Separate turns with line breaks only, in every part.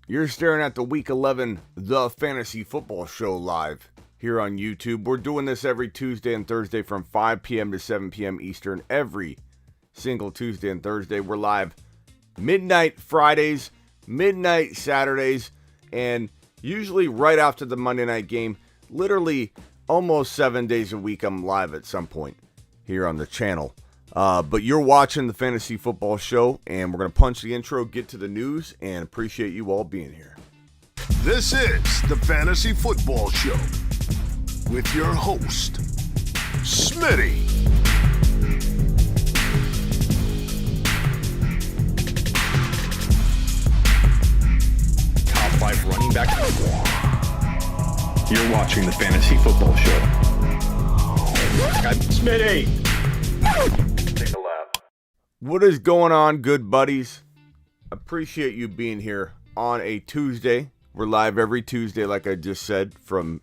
You're staring at the Week 11 The Fantasy Football Show live here on YouTube. We're doing this every Tuesday and Thursday from 5 p.m. to 7 p.m. Eastern. Every single Tuesday and Thursday. We're live midnight Fridays, midnight Saturdays, and usually right after the Monday night game. Literally almost 7 days a week I'm live at some point here on the channel. But you're watching the Fantasy Football Show, and we're going to punch the intro, get to the news, and appreciate you all being here.
This is the Fantasy Football Show with your host, Smitty.
Top 5 running back. You're watching the Fantasy Football Show. I'm Smitty. Take a lap.
What is going on, good buddies? Appreciate you being here on a Tuesday. We're live every Tuesday, like I just said, from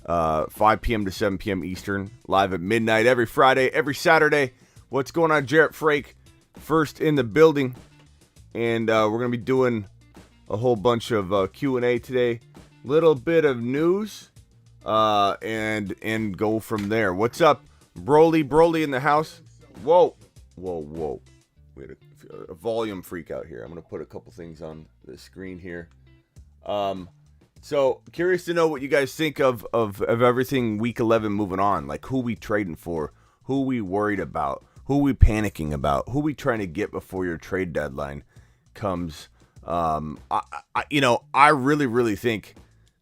5 p.m. to 7 p.m. Eastern. Live at midnight every Friday, every Saturday. What's going on, Jarrett Frake? First in the building. And we're going to be doing a whole bunch of Q&A today. Little bit of news and go from there. What's up, Broly in the house? Whoa. We had a volume freak out here. I'm going to put a couple things on the screen here. So curious to know what you guys think of everything Week 11 moving on. Like, who we trading for, who we worried about, who we panicking about, who we trying to get before your trade deadline comes. I really think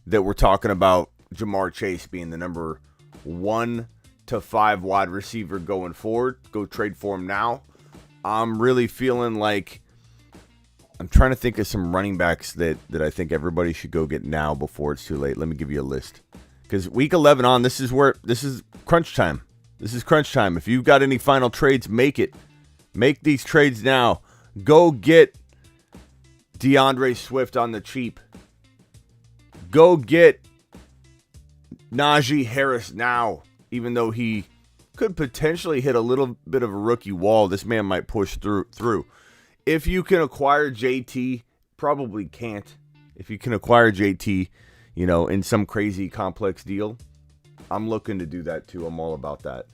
that we're talking about Jamar Chase being the number 1 to 5 wide receiver going forward. Go trade for him now. I'm really feeling like I'm trying to think of some running backs that I think everybody should go get now before it's too late. Let me give you a list. Because Week 11 on, this is crunch time. This is crunch time. If you've got any final trades, make it. Make these trades now. Go get DeAndre Swift on the cheap. Go get Najee Harris now. Even though he could potentially hit a little bit of a rookie wall, this man might push through. If you can acquire JT, probably can't. If you can acquire JT, in some crazy complex deal, I'm looking to do that too. I'm all about that.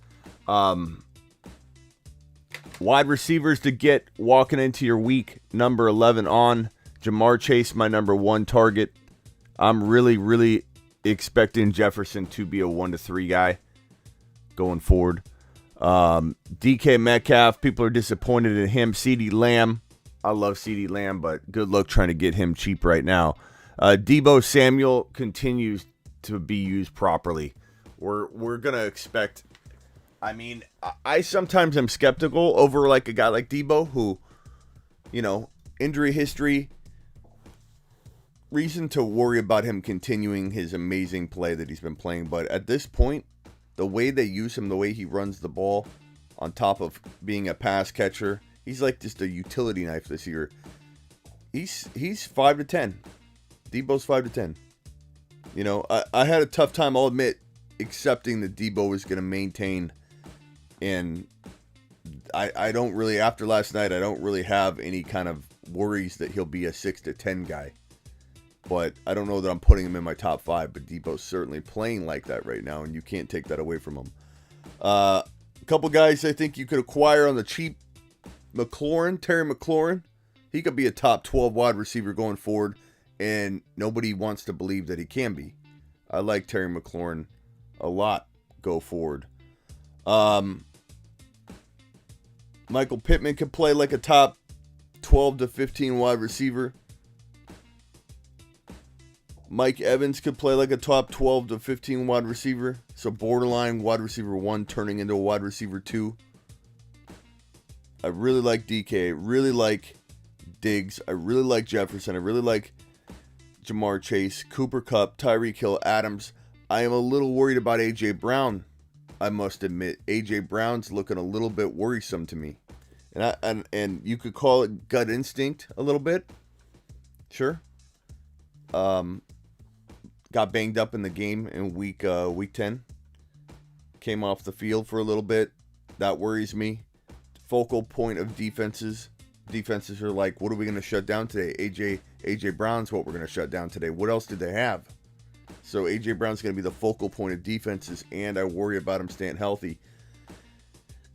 Wide receivers to get walking into your week number 11 on. Jamar Chase, my number 1 target. I'm really expecting Jefferson to be a 1 to 3 guy going forward. DK Metcalf, people are disappointed in him. CeeDee Lamb, I love CeeDee Lamb, but good luck trying to get him cheap right now. Debo Samuel continues to be used properly. We're going to expect, I sometimes am skeptical over like a guy like Debo who, injury history, reason to worry about him continuing his amazing play that he's been playing. But at this point, the way they use him, the way he runs the ball, on top of being a pass catcher, he's like just a utility knife this year. He's 5 to 10. Debo's 5 to 10. I had a tough time, I'll admit, accepting that Debo was going to maintain. And I don't really, after last night, I don't really have any kind of worries that he'll be a 6 to 10 guy. But I don't know that I'm putting him in my top 5. But Debo's certainly playing like that right now, and you can't take that away from him. A couple guys I think you could acquire on the cheap. Terry McLaurin. He could be a top 12 wide receiver going forward, and nobody wants to believe that he can be. I like Terry McLaurin a lot go forward. Michael Pittman could play like a top 12 to 15 wide receiver. Mike Evans could play like a top 12 to 15 wide receiver. So borderline wide receiver 1 turning into a wide receiver 2. I really like DK. I really like Diggs. I really like Jefferson. I really like Jamar Chase, Cooper Kupp, Tyreek Hill, Adams. I am a little worried about A.J. Brown, I must admit. A.J. Brown's looking a little bit worrisome to me. And you could call it gut instinct a little bit. Sure. Got banged up in the game in week 10. Came off the field for a little bit. That worries me. Focal point of defenses. Defenses are like, what are we going to shut down today? A.J. Brown's what we're going to shut down today. What else did they have? So A.J. Brown's going to be the focal point of defenses, and I worry about him staying healthy.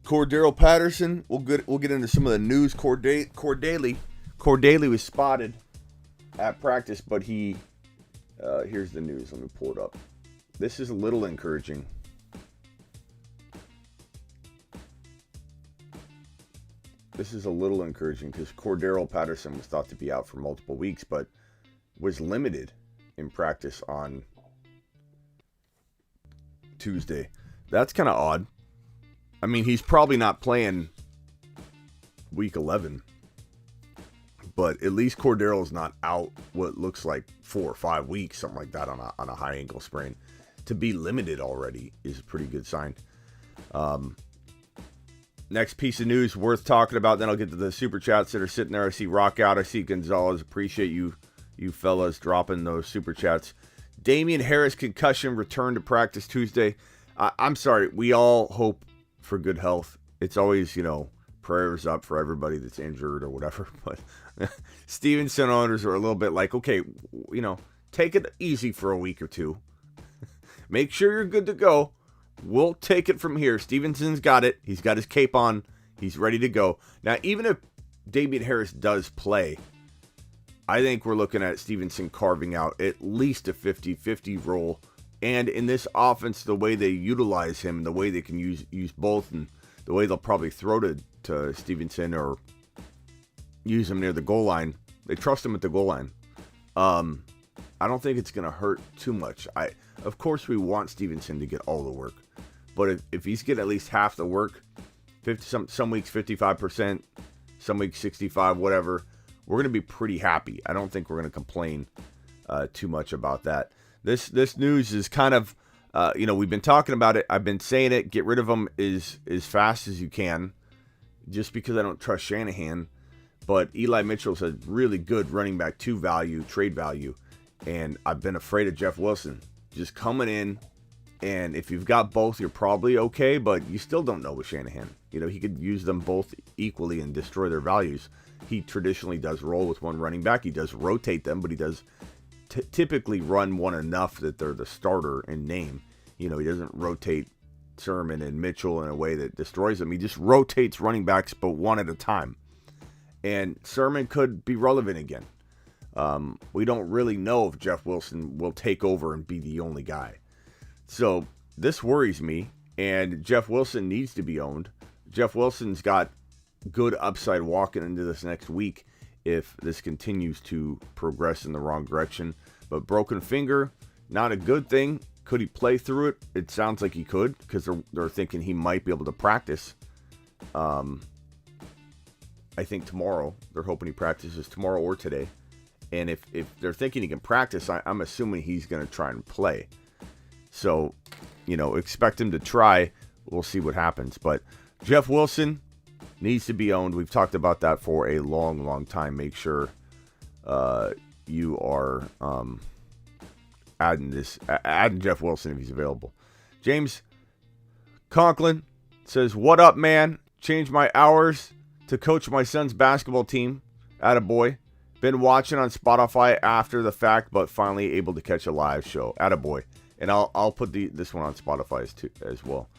Cordero Patterson, we'll get into some of the news. Cordaly was spotted at practice, but he, here's the news. Let me pull it up. This is a little encouraging. This is a little encouraging because Cordero Patterson was thought to be out for multiple weeks, but was limited in practice on Tuesday. That's kind of odd. I mean, he's probably not playing week 11, but at least Cordero's not out what looks like 4 or 5 weeks, something like that on a high ankle sprain. To be limited already is a pretty good sign. Next piece of news worth talking about, then I'll get to the super chats that are sitting there. I see Rock Out, I see Gonzalez. Appreciate you fellas dropping those super chats. Damien Harris concussion returned to practice Tuesday. I'm sorry, we all hope for good health. It's always, prayers up for everybody that's injured or whatever. But Stevenson owners are a little bit like, okay, take it easy for a week or two. Make sure you're good to go. We'll take it from here. Stevenson's got it. He's got his cape on. He's ready to go. Now, even if Damien Harris does play, I think we're looking at Stevenson carving out at least a 50-50 role. And in this offense, the way they utilize him, the way they can use both, and the way they'll probably throw to Stevenson or use him near the goal line, they trust him at the goal line. I don't think it's going to hurt too much. Of course, we want Stevenson to get all the work. But if he's getting at least half the work, some weeks 55%, some weeks 65%, whatever, we're going to be pretty happy. I don't think we're going to complain too much about that. This news is kind of, we've been talking about it. I've been saying it. Get rid of him as fast as you can, just because I don't trust Shanahan. But Eli Mitchell's a really good running back 2 value, trade value. And I've been afraid of Jeff Wilson just coming in. And if you've got both, you're probably okay, but you still don't know with Shanahan. He could use them both equally and destroy their values. He traditionally does roll with one running back. He does rotate them, but he does typically run one enough that they're the starter in name. He doesn't rotate Sermon and Mitchell in a way that destroys them. He just rotates running backs, but one at a time. And Sermon could be relevant again. We don't really know if Jeff Wilson will take over and be the only guy. So this worries me, and Jeff Wilson needs to be owned. Jeff Wilson's got good upside walking into this next week if this continues to progress in the wrong direction. But broken finger, not a good thing. Could he play through it? It sounds like he could, because they're thinking he might be able to practice. I think tomorrow. They're hoping he practices tomorrow or today. And if they're thinking he can practice, I'm assuming he's going to try and play. So, expect him to try. We'll see what happens. But Jeff Wilson needs to be owned. We've talked about that for a long, long time. Make sure you are adding Jeff Wilson if he's available. James Conklin says, "What up, man? Changed my hours to coach my son's basketball team. Attaboy. Been watching on Spotify after the fact, but finally able to catch a live show. Attaboy." And I'll put this one on Spotify as well.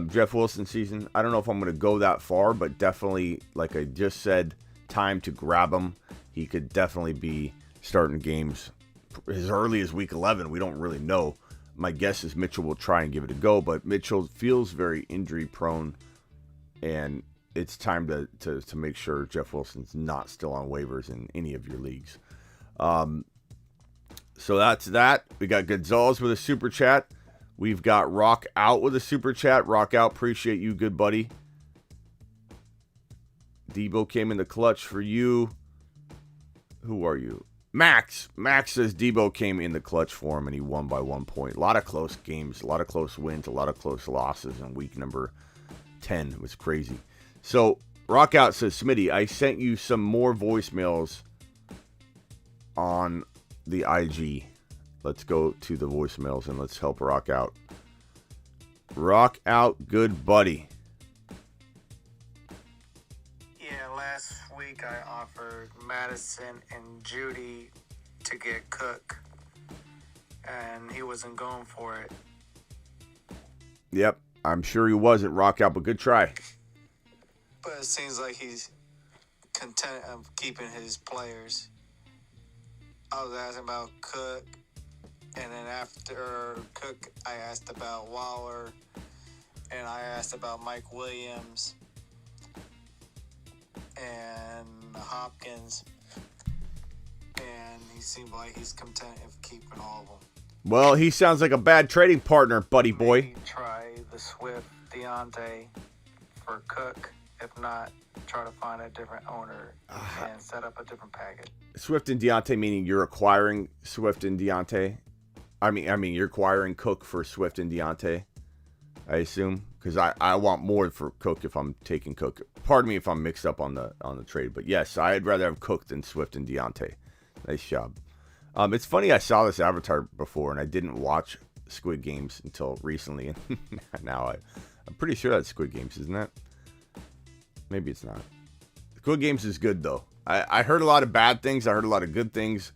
Jeff Wilson season. I don't know if I'm going to go that far, but definitely, like I just said, time to grab him. He could definitely be starting games as early as week 11. We don't really know. My guess is Mitchell will try and give it a go, but Mitchell feels very injury prone, and it's time to make sure Jeff Wilson's not still on waivers in any of your leagues. So that's that. We got Gonzalez with a super chat. We've got Rock Out with a super chat. Rock Out, appreciate you, good buddy. Debo came in the clutch for you. Who are you? Max. Max says Debo came in the clutch for him and he won by 1 point. A lot of close games, a lot of close wins, a lot of close losses in week number 10. It was crazy. So Rock Out says, Smitty, I sent you some more voicemails on the IG. Let's go to the voicemails and let's help Rock Out. Rock Out, good buddy.
Yeah, last week guy offered Madison and Judy to get Cook, and he wasn't going for it.
Yep, I'm sure he wasn't, Rock Out, but good try.
But it seems like he's content of keeping his players. I was asking about Cook, and then after Cook, I asked about Waller, and I asked about Mike Williams and Hopkins, and he seemed like he's content of keeping all of them.
Well, he sounds like a bad trading partner, buddy boy.
Maybe try the Swift Deontay for Cook. If not, try to find a different owner and set up a different package.
Swift and Deontay, meaning you're acquiring Swift and Deontay? I mean, you're acquiring Cook for Swift and Deontay, I assume, because I want more for Cook if I'm taking Cook. Pardon me if I'm mixed up on the trade, but yes, I'd rather have Cook than Swift and Deontay. Nice job. It's funny, I saw this avatar before, and I didn't watch Squid Games until recently, and now I'm pretty sure that's Squid Games, isn't that? Maybe it's not. Squid Games is good, though. I heard a lot of bad things. I heard a lot of good things.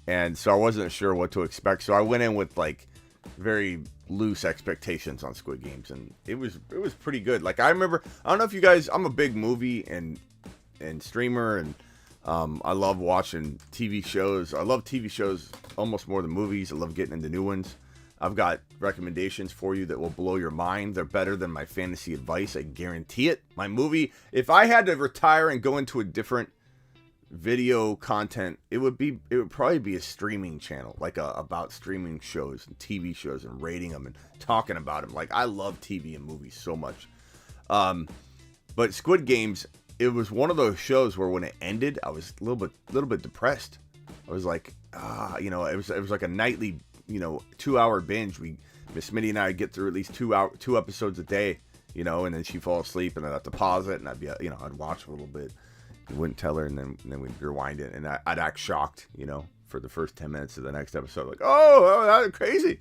And so I wasn't sure what to expect. So I went in with, like, very loose expectations on Squid Games. And it was pretty good. Like, I remember, I don't know if you guys, I'm a big movie and streamer. And I love watching TV shows. I love TV shows almost more than movies. I love getting into new ones. I've got recommendations for you that will blow your mind. They're better than my fantasy advice. I guarantee it. My movie, if I had to retire and go into a different video content, it would probably be a streaming channel, like about streaming shows and TV shows and rating them and talking about them. Like, I love TV and movies so much. But Squid Games, it was one of those shows where when it ended, I was a little bit depressed. I was like, it was like a nightly 2-hour binge. Miss Smitty and I would get through at least 2 episodes a day, and then she'd fall asleep and I'd have to pause it and I'd watch a little bit. I wouldn't tell her, and then we'd rewind it, and I'd act shocked, for the first 10 minutes of the next episode, like, oh, that's crazy.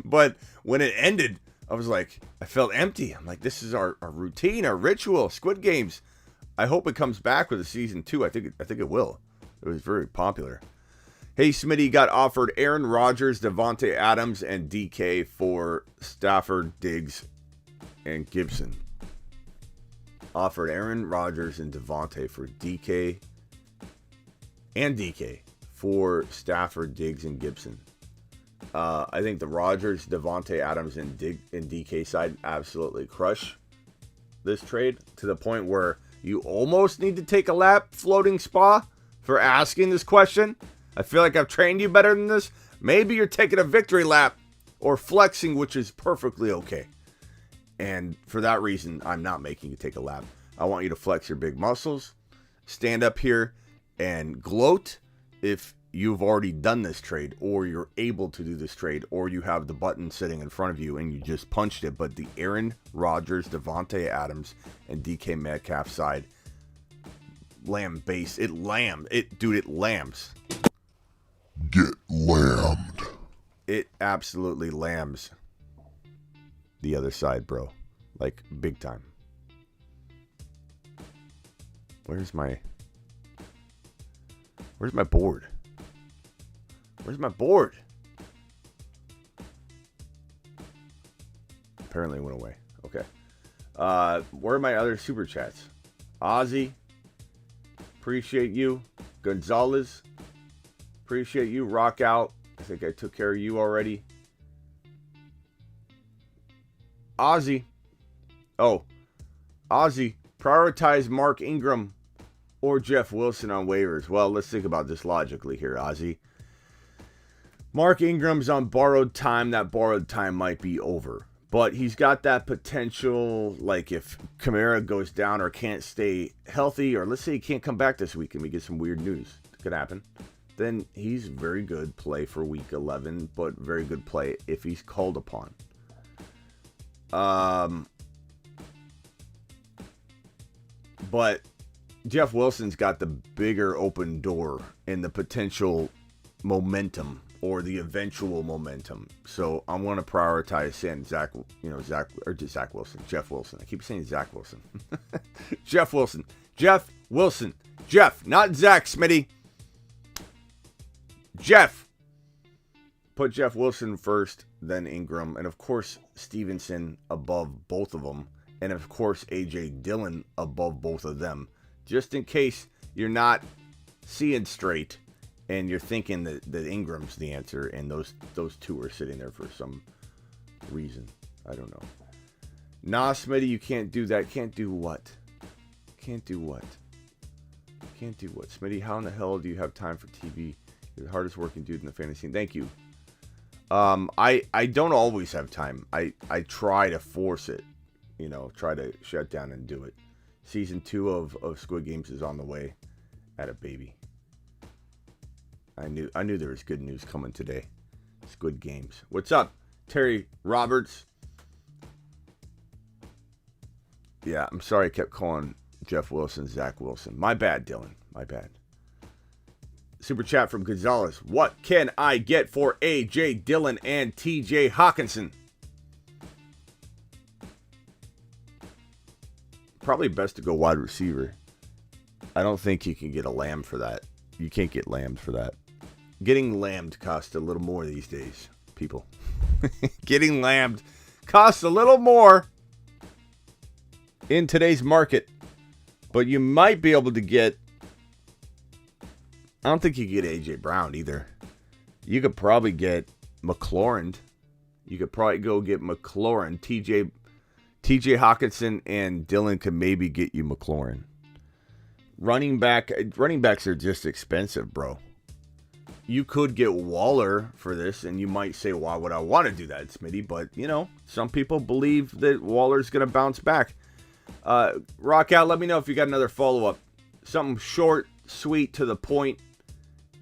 But when it ended, I was like, I felt empty. I'm like, this is our routine, our ritual, Squid Games. I hope it comes back with a season 2. I think it will. It was very popular. Hey, Smitty got offered Aaron Rodgers, Devontae Adams, and DK for Stafford, Diggs, and Gibson. Offered Aaron Rodgers and Devontae for DK for Stafford, Diggs, and Gibson. I think the Rodgers, Devontae Adams, and DK side absolutely crush this trade to the point where you almost need to take a lap, Floating Spa, for asking this question. I feel like I've trained you better than this. Maybe you're taking a victory lap or flexing, which is perfectly okay. And for that reason, I'm not making you take a lap. I want you to flex your big muscles, stand up here and gloat if you've already done this trade, or you're able to do this trade, or you have the button sitting in front of you and you just punched it. But the Aaron Rodgers, Devontae Adams, and DK Metcalf side, lamb base. It lambs. It lambs.
Get lambed.
It absolutely lambs the other side, bro. Like, big time. Where's my board? Where's my board? Apparently it went away. Okay. Where are my other super chats? Ozzy, appreciate you. Gonzalez, appreciate you. Rock Out, I think I took care of you already. Ozzy, prioritize Mark Ingram or Jeff Wilson on waivers. Well, let's think about this logically here, Ozzy. Mark Ingram's on borrowed time. That borrowed time might be over. But he's got that potential, like if Camara goes down or can't stay healthy, or let's say he can't come back this week and we get some weird news. It could happen. Then he's very good play for week 11, but very good play if he's called upon. But Jeff Wilson's got the bigger open door and the potential momentum or the eventual momentum. So I want to prioritize saying Jeff Wilson. I keep saying Zach Wilson. Jeff Wilson. Jeff Wilson. Jeff, not Zach, Smitty. Jeff. Put Jeff Wilson first, then Ingram, and of course Stevenson above both of them, and of course A.J. Dillon above both of them, just in case you're not seeing straight and you're thinking that Ingram's the answer, and those two are sitting there for some reason. I don't know. Nah, Smitty, you can't do that. Can't do what? Can't do what? Can't do what? Smitty, how in the hell do you have time for TV? You're the hardest working dude in the fantasy scene. Thank you. I don't always have time. I try to force it. You know, try to shut down and do it. Season 2 of Squid Games is on the way. At a baby. I knew there was good news coming today. Squid Games. What's up, Terry Roberts? Yeah, I'm sorry I kept calling Jeff Wilson Zach Wilson. My bad, Dylan. My bad. Super chat from Gonzalez. What can I get for A.J. Dillon and T.J. Hawkinson? Probably best to go wide receiver. I don't think you can get a lamb for that. You can't get lambed for that. Getting lambed costs a little more these days, people. Getting lambed costs a little more in today's market. But you might be able to get... I don't think you get A.J. Brown either. You could probably get McLaurin. You could probably go get McLaurin. T.J. Hawkinson and Dillon could maybe get you McLaurin. Running backs are just expensive, bro. You could get Waller for this, and you might say, why would I want to do that, Smitty? But, you know, some people believe that Waller's going to bounce back. Rock out, let me know if you got another follow-up. Something short, sweet, to the point.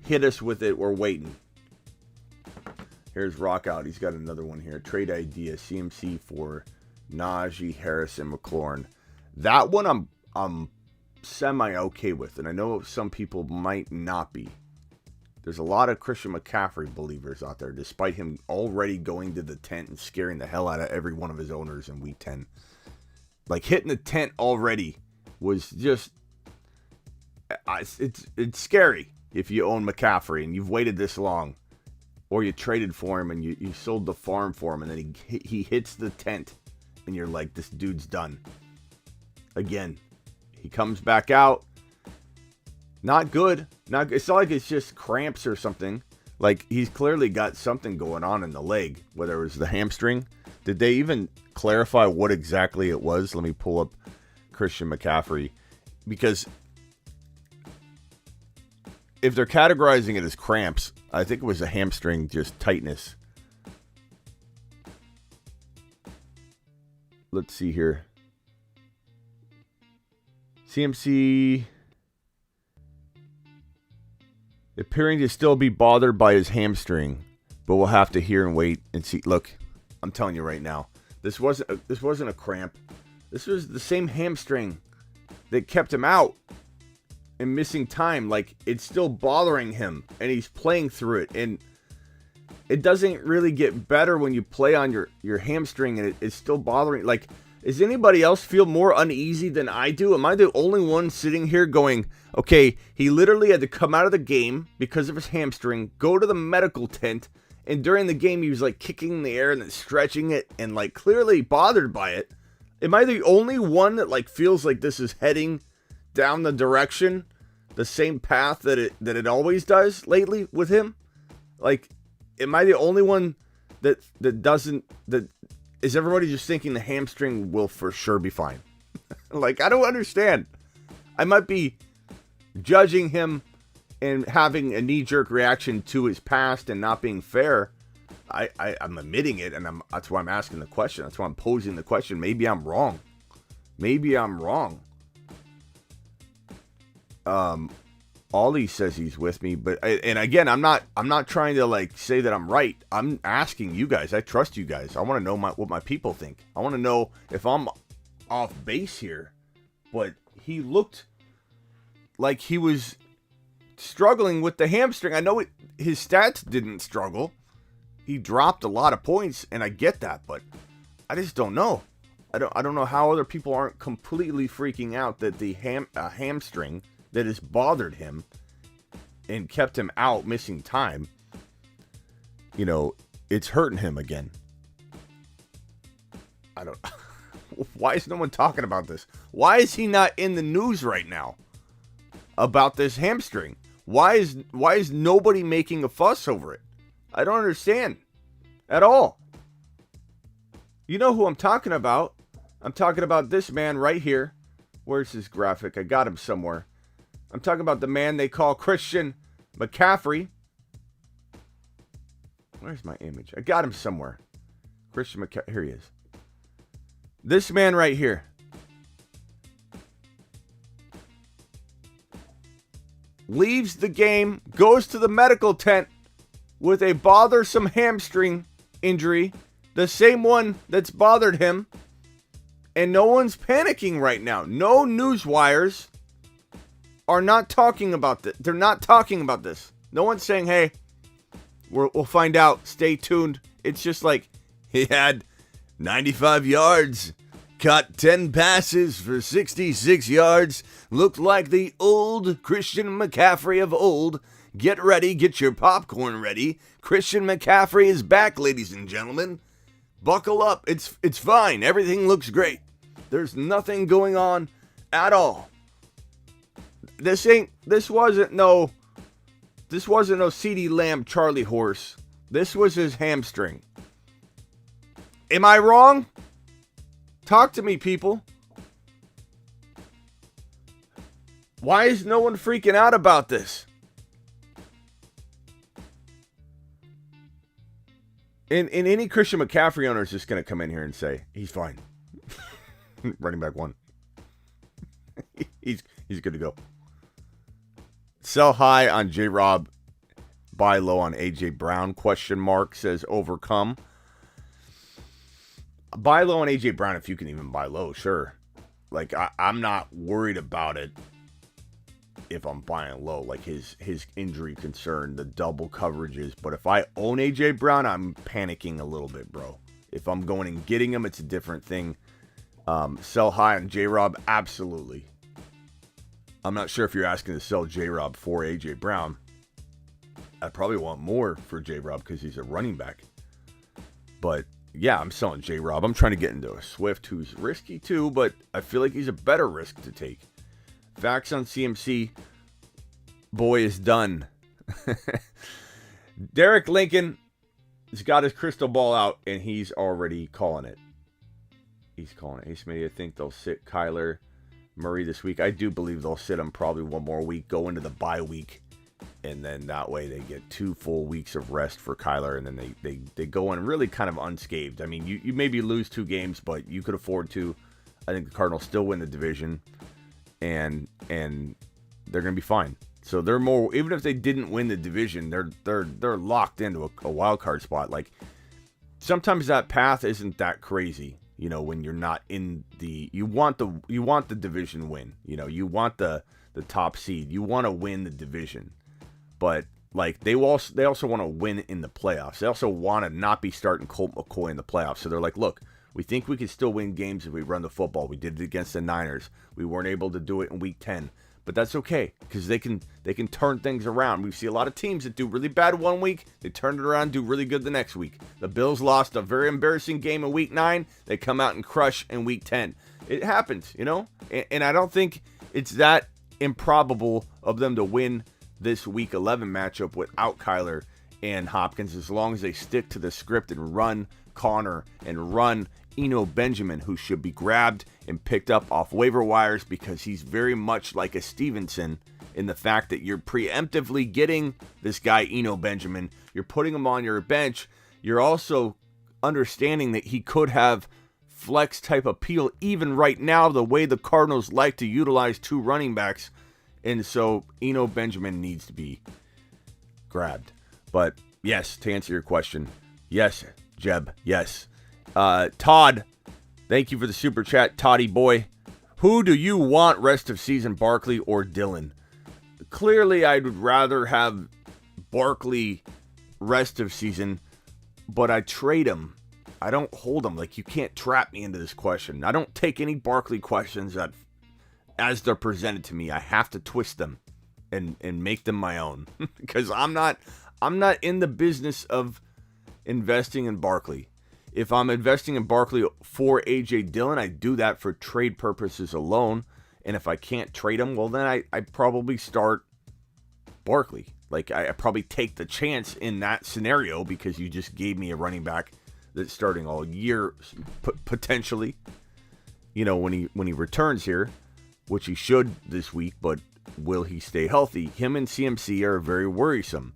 Hit us with it. We're waiting. Here's Rock out. He's got another one here. Trade idea, CMC for Najee Harris and McLaurin. That one I'm semi-okay with, and I know some people might not be. There's a lot of Christian McCaffrey believers out there, despite him already going to the tent and scaring the hell out of every one of his owners in Week 10. Like, hitting the tent already was just... It's scary if you own McCaffrey and you've waited this long. Or you traded for him and you sold the farm for him, and then he hits the tent and you're like, this dude's done. Again. He comes back out. Not good. It's not like it's just cramps or something. Like, he's clearly got something going on in the leg. Whether it was the hamstring. Did they even clarify what exactly it was? Let me pull up Christian McCaffrey. Because if they're categorizing it as cramps, I think it was a hamstring, just tightness. Let's see here. CMC appearing to still be bothered by his hamstring, but we'll have to hear and wait and see. Look, I'm telling you right now, this wasn't a cramp. This was the same hamstring that kept him out and missing time. Like, it's still bothering him, and he's playing through it. And it doesn't really get better when you play on your hamstring and it's still bothering. Like, does anybody else feel more uneasy than I do? Am I the only one sitting here going, okay, he literally had to come out of the game because of his hamstring, go to the medical tent, and during the game he was like kicking in the air and then stretching it and like clearly bothered by it. Am I the only one that like feels like this is heading down the direction, the same path that it always does lately with him? Like, am I the only one that is everybody just thinking the hamstring will for sure be fine? Like, I don't understand. I might be judging him and having a knee-jerk reaction to his past and not being fair. I'm admitting it, and that's why I'm asking the question. That's why I'm posing the question. Maybe I'm wrong. Ollie says he's with me, but and again, I'm not trying to like say that I'm right. I'm asking you guys. I trust you guys. I want to know what my people think. I want to know if I'm off base here. But he looked like he was struggling with the hamstring. I know his stats didn't struggle. He dropped a lot of points, and I get that, but I just don't know. I don't know how other people aren't completely freaking out that the hamstring that has bothered him and kept him out, missing time, you know, it's hurting him again. I don't. Why is no one talking about this? Why is he not in the news right now about this hamstring? Why is nobody making a fuss over it? I don't understand at all. You know who I'm talking about? I'm talking about this man right here. Where's his graphic? I got him somewhere. I'm talking about the man they call Christian McCaffrey. Where's my image? I got him somewhere. Christian McCaffrey. Here he is. This man right here. Leaves the game, goes to the medical tent with a bothersome hamstring injury, the same one that's bothered him, and no one's panicking right now. No news wires are not talking about this. They're not talking about this. No one's saying, hey, we'll find out. Stay tuned. It's just like, he had 95 yards, caught 10 passes for 66 yards, looked like the old Christian McCaffrey of old. Get ready, get your popcorn ready. Christian McCaffrey is back, ladies and gentlemen. Buckle up. It's fine. Everything looks great. There's nothing going on at all. This wasn't no CeeDee Lamb Charlie horse. This was his hamstring. Am I wrong? Talk to me, people. Why is no one freaking out about this? And any Christian McCaffrey owner is just going to come in here and say, he's fine. Running back one. He's good to go. Sell high on J-Rob. Buy low on A.J. Brown, ? Says overcome. Buy low on A.J. Brown if you can even buy low, sure. Like, I'm not worried about it if I'm buying low. Like, his injury concern, the double coverages. But if I own A.J. Brown, I'm panicking a little bit, bro. If I'm going and getting him, it's a different thing. Sell high on J-Rob, absolutely. I'm not sure if you're asking to sell J-Rob for A.J. Brown. I probably want more for J-Rob because he's a running back. But yeah, I'm selling J-Rob. I'm trying to get into a Swift who's risky too, but I feel like he's a better risk to take. Facts on CMC. Boy is done. Derek Lincoln has got his crystal ball out, and he's already calling it. He's calling it. Hey, Smitty, I think they'll sit Kyler Murray this week. I do believe they'll sit him probably one more week, go into the bye week, and then that way they get 2 full weeks of rest for Kyler, and then they go in really kind of unscathed. I mean, you maybe lose 2 games, but you could afford to. I think the Cardinals still win the division, and they're going to be fine. So they're more, even if they didn't win the division, they're locked into a wild card spot. Like, sometimes that path isn't that crazy. You know, when you're not in the, you want the division win. You know, you want the top seed. You want to win the division. But like they also want to win in the playoffs. They also want to not be starting Colt McCoy in the playoffs. So they're like, look, we think we can still win games if we run the football. We did it against the Niners. We weren't able to do it in week 10. But that's okay, because they can turn things around. We see a lot of teams that do really bad one week, they turn it around, do really good the next week. The Bills lost a very embarrassing game in week 9. They come out and crush in week 10. It happens, you know? And I don't think it's that improbable of them to win this week 11 matchup without Kyler and Hopkins, as long as they stick to the script and run Connor and run Eno Benjamin, who should be grabbed and picked up off waiver wires, because he's very much like a Stevenson in the fact that you're preemptively getting this guy Eno Benjamin. You're putting him on your bench. You're also understanding that he could have flex type appeal even right now, the way the Cardinals like to utilize 2 running backs. And so Eno Benjamin needs to be grabbed. But yes, to answer your question, yes, Jeb, yes. Todd, thank you for the super chat, Toddy boy. Who do you want rest of season, Barkley or Dylan? Clearly, I would rather have Barkley rest of season, but I trade him. I don't hold them. Like, you can't trap me into this question. I don't take any Barkley questions as they're presented to me. I have to twist them and make them my own because I'm not in the business of investing in Barkley. If I'm investing in Barkley for A.J. Dillon, I do that for trade purposes alone. And if I can't trade him, well, then I probably start Barkley. Like, I probably take the chance in that scenario because you just gave me a running back that's starting all year, potentially. You know, when he returns here, which he should this week, but will he stay healthy? Him and CMC are very worrisome.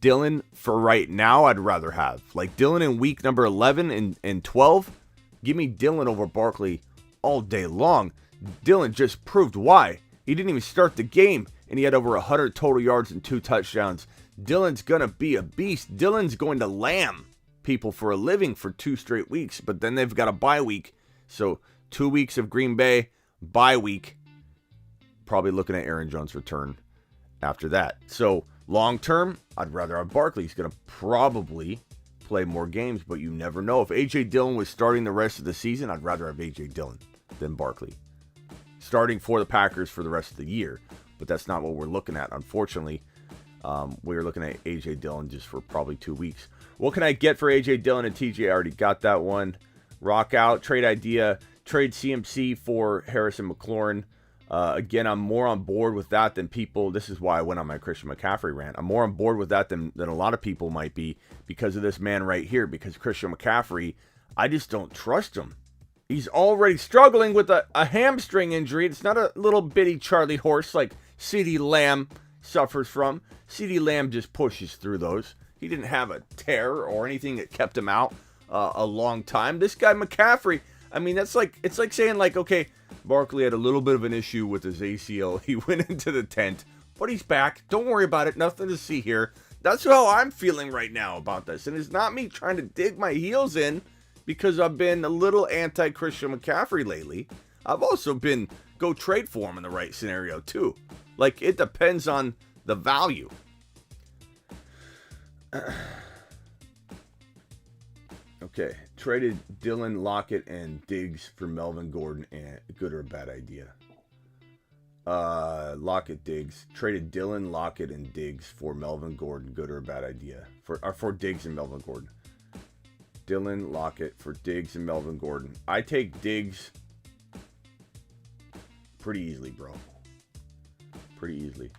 Dillon, for right now, I'd rather have. Like, Dillon in week number 11 and 12, give me Dillon over Barkley all day long. Dillon just proved why. He didn't even start the game, and he had over 100 total yards and 2 touchdowns. Dillon's going to be a beast. Dillon's going to lamb people for a living for 2 straight weeks, but then they've got a bye week. So 2 weeks of Green Bay, bye week. Probably looking at Aaron Jones' return after that. So long term, I'd rather have Barkley. He's going to probably play more games, but you never know. If A.J. Dillon was starting the rest of the season, I'd rather have A.J. Dillon than Barkley. Starting for the Packers for the rest of the year. But that's not what we're looking at, unfortunately. We're looking at A.J. Dillon just for probably 2 weeks. What can I get for A.J. Dillon and TJ? I already got that one. Rock out. Trade idea. Trade CMC for Harrison McLaurin. Again, I'm more on board with that than people. This is why I went on my Christian McCaffrey rant. I'm more on board with that than a lot of people might be because of this man right here. Because Christian McCaffrey, I just don't trust him. He's already struggling with a hamstring injury. It's not a little bitty Charlie horse like CeeDee Lamb suffers from. CeeDee Lamb just pushes through those. He didn't have a tear or anything that kept him out a long time. This guy McCaffrey, I mean, it's like saying, like, okay, Barkley had a little bit of an issue with his ACL. He went into the tent, but he's back. Don't worry about it. Nothing to see here. That's how I'm feeling right now about this. And it's not me trying to dig my heels in because I've been a little anti-Christian McCaffrey lately. I've also been go trade for him in the right scenario too. Like, it depends on the value. Okay, traded Dillon, Lockett, and Diggs for Melvin Gordon. And good or a bad idea? Lockett, Diggs. Traded Dillon, Lockett, and Diggs for Melvin Gordon. Good or a bad idea? For Diggs and Melvin Gordon. Dillon, Lockett for Diggs and Melvin Gordon. I take Diggs pretty easily, bro. Pretty easily.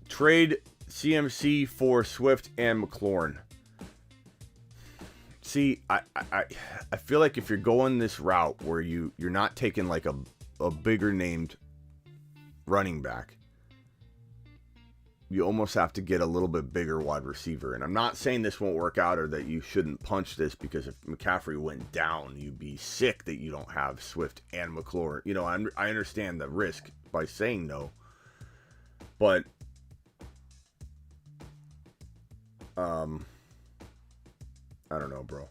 Trade CMC for Swift and McLaurin. See, I feel like if you're going this route where you're not taking like a bigger named running back, you almost have to get a little bit bigger wide receiver. And I'm not saying this won't work out or that you shouldn't punch this, because if McCaffrey went down, you'd be sick that you don't have Swift and McLaurin. You know, I understand the risk by saying no, but I don't know, bro.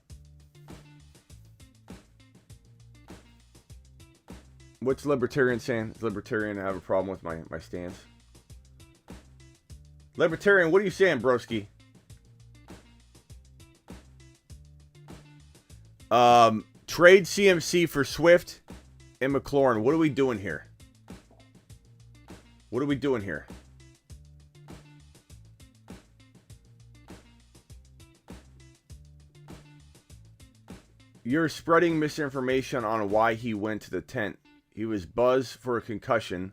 What's Libertarian saying? Does Libertarian have a problem with my stance? Libertarian, what are you saying, broski? Trade CMC for Swift and McLaurin. What are we doing here? What are we doing here? You're spreading misinformation on why he went to the tent. He was buzzed for a concussion.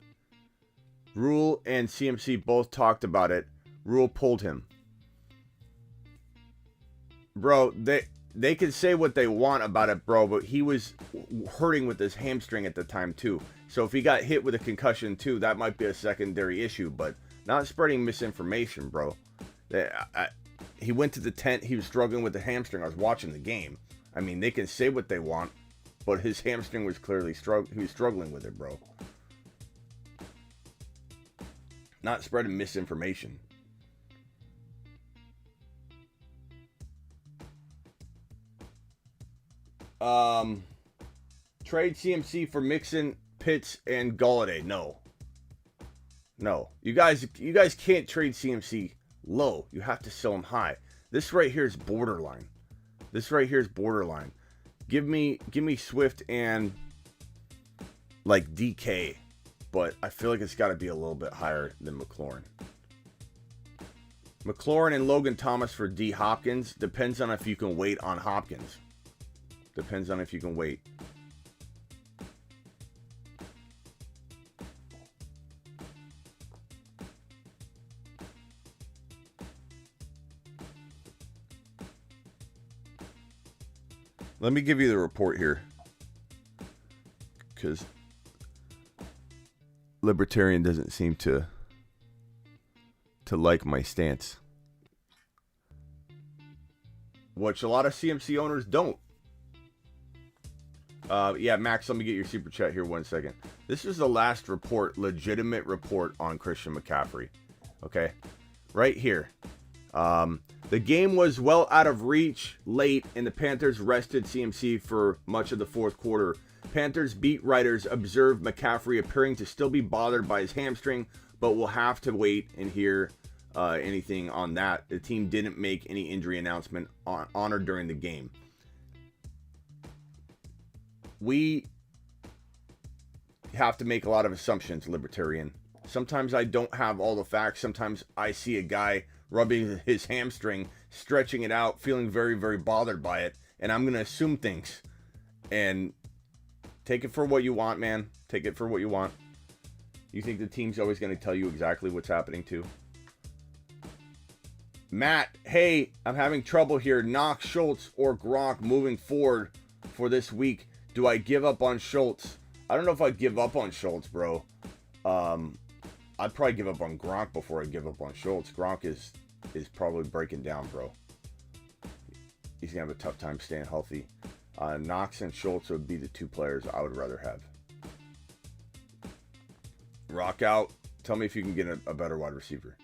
Rule and CMC both talked about it. Rule pulled him. Bro, they can say what they want about it, bro, but he was hurting with his hamstring at the time too. So if he got hit with a concussion too, that might be a secondary issue, but not spreading misinformation, bro. He went to the tent. He was struggling with the hamstring. I was watching the game. I mean, they can say what they want, but his hamstring was clearly he was struggling with it, bro. Not spreading misinformation. Trade CMC for Mixon, Pitts, and Golladay. No. You guys can't trade CMC low. You have to sell him high. This right here is borderline. This right here is borderline. Give me Swift and like DK, but I feel like it's got to be a little bit higher than McLaurin. McLaurin and Logan Thomas for D Hopkins. Depends on if you can wait on Hopkins. Depends on if you can wait. Let me give you the report here, because Libertarian doesn't seem to like my stance, which a lot of CMC owners don't. Yeah, Max, let me get your super chat here 1 second. This is the last report, legitimate report on Christian McCaffrey. Okay, right here. The game was well out of reach late, and the Panthers rested CMC for much of the fourth quarter. Panthers beat writers observed McCaffrey appearing to still be bothered by his hamstring, but we'll have to wait and hear anything on that. The team didn't make any injury announcement on or during the game. We have to make a lot of assumptions, Libertarian. Sometimes I don't have all the facts. Sometimes I see a guy rubbing his hamstring, stretching it out, feeling very, very bothered by it, and I'm going to assume things. And take it for what you want, man. Take it for what you want. You think the team's always going to tell you exactly what's happening too? Matt, hey, I'm having trouble here. Knox, Schultz, or Gronk moving forward for this week. Do I give up on Schultz? I don't know if I'd give up on Schultz, bro. I'd probably give up on Gronk before I give up on Schultz. Gronk is probably breaking down, bro. He's going to have a tough time staying healthy. Knox and Schultz would be the two players I would rather have. Rock out. Tell me if you can get a better wide receiver.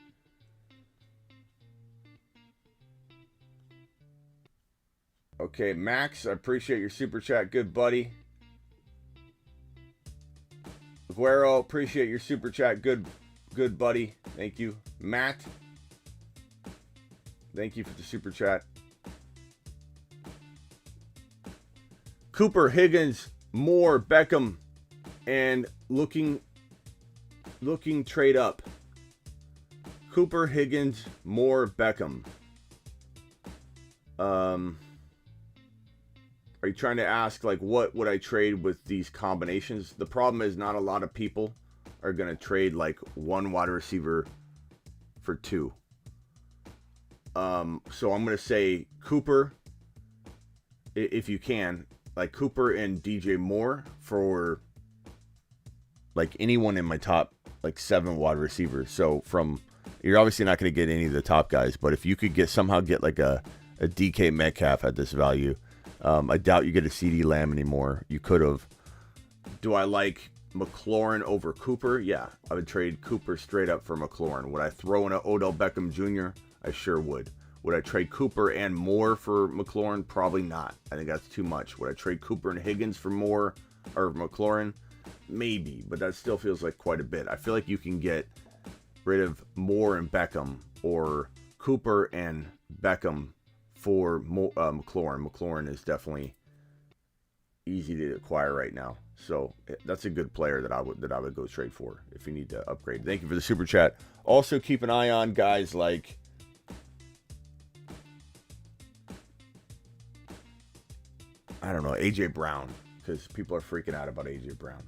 Okay, Max, I appreciate your super chat. Good buddy. Guerrero, appreciate your super chat. Good buddy. Thank you. Matt, thank you for the super chat. Cooper, Higgins, Moore, Beckham, and looking trade up. Cooper, Higgins, Moore, Beckham. Are you trying to ask, like, what would I trade with these combinations? The problem is not a lot of people are going to trade, like, one wide receiver for two. So I'm going to say Cooper, if you can. Like, Cooper and DJ Moore for, like, anyone in my top, like, 7 wide receivers. So you're obviously not going to get any of the top guys, but if you could somehow get, like, a DK Metcalf at this value, I doubt you get a CD Lamb anymore. You could have. Do I like McLaurin over Cooper? Yeah, I would trade Cooper straight up for McLaurin. Would I throw in an Odell Beckham Jr.? I sure would. Would I trade Cooper and Moore for McLaurin? Probably not. I think that's too much. Would I trade Cooper and Higgins for Moore or McLaurin? Maybe, but that still feels like quite a bit. I feel like you can get rid of Moore and Beckham, or Cooper and Beckham for McLaurin. McLaurin is definitely easy to acquire right now, so that's a good player that I would go trade for if you need to upgrade. Thank you for the super chat. Also, keep an eye on guys like I don't know, AJ Brown, because people are freaking out about AJ Brown.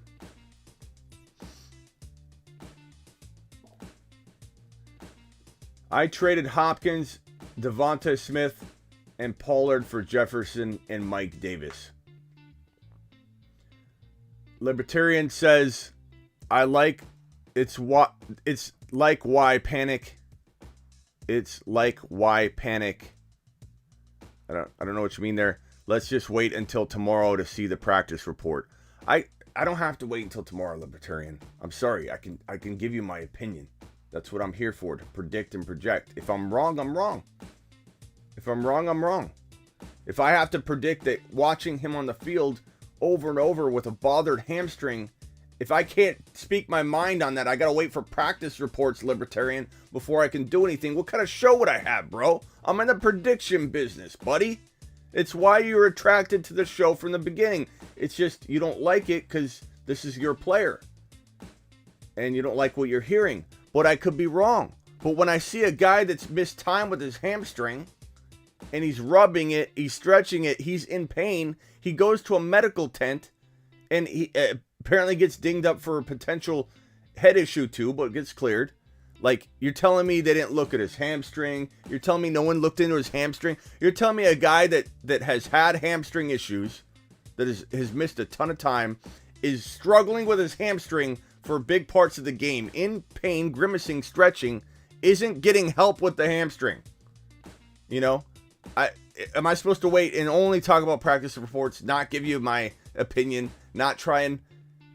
I traded Hopkins, Devonta Smith, and Pollard for Jefferson and Mike Davis. Libertarian says, it's like why panic. It's like why panic. I don't know what you mean there. Let's just wait until tomorrow to see the practice report. I don't have to wait until tomorrow, Libertarian. I'm sorry. I can give you my opinion. That's what I'm here for, to predict and project. If I'm wrong, I'm wrong. If I'm wrong, I'm wrong. If I have to predict that watching him on the field over and over with a bothered hamstring, if I can't speak my mind on that, I gotta wait for practice reports, Libertarian, before I can do anything. What kind of show would I have, bro? I'm in the prediction business, buddy. It's why you're attracted to the show from the beginning. It's just you don't like it because this is your player. And you don't like what you're hearing. But I could be wrong. But when I see a guy that's missed time with his hamstring, and he's rubbing it, he's stretching it, he's in pain, he goes to a medical tent, and he apparently gets dinged up for a potential head issue too, but gets cleared. Like, you're telling me they didn't look at his hamstring? You're telling me no one looked into his hamstring? You're telling me a guy that has had hamstring issues, that has missed a ton of time, is struggling with his hamstring for big parts of the game, in pain, grimacing, stretching, isn't getting help with the hamstring? You know? Am I supposed to wait and only talk about practice reports, not give you my opinion, not try and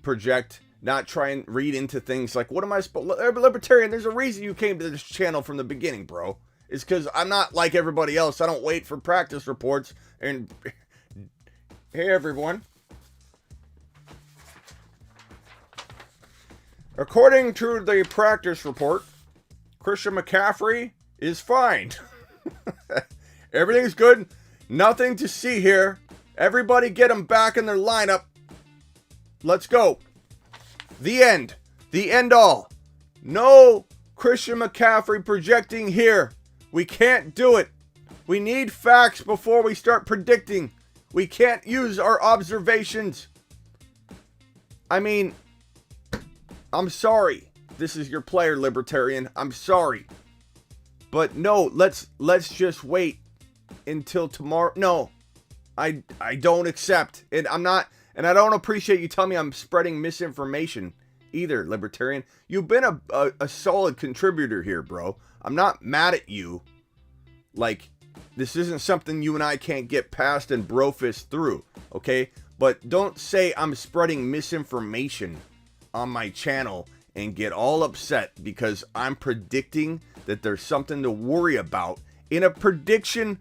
project, not try and read into things? Like, what am I supposed... Libertarian, there's a reason you came to this channel from the beginning, bro. It's because I'm not like everybody else. I don't wait for practice reports and... Hey, everyone. According to the practice report, Christian McCaffrey is fine. Everything's good. Nothing to see here. Everybody get them back in their lineup. Let's go. The end. The end all. No Christian McCaffrey projecting here. We can't do it. We need facts before we start predicting. We can't use our observations. I mean, I'm sorry. This is your player, Libertarian. I'm sorry. But no, let's just wait until tomorrow. No, I don't accept. And I'm not, and I don't appreciate you telling me I'm spreading misinformation either, Libertarian. You've been a solid contributor here, bro. I'm not mad at you. Like, this isn't something you and I can't get past and brofist through, okay? But don't say I'm spreading misinformation on my channel and get all upset because I'm predicting that there's something to worry about in a prediction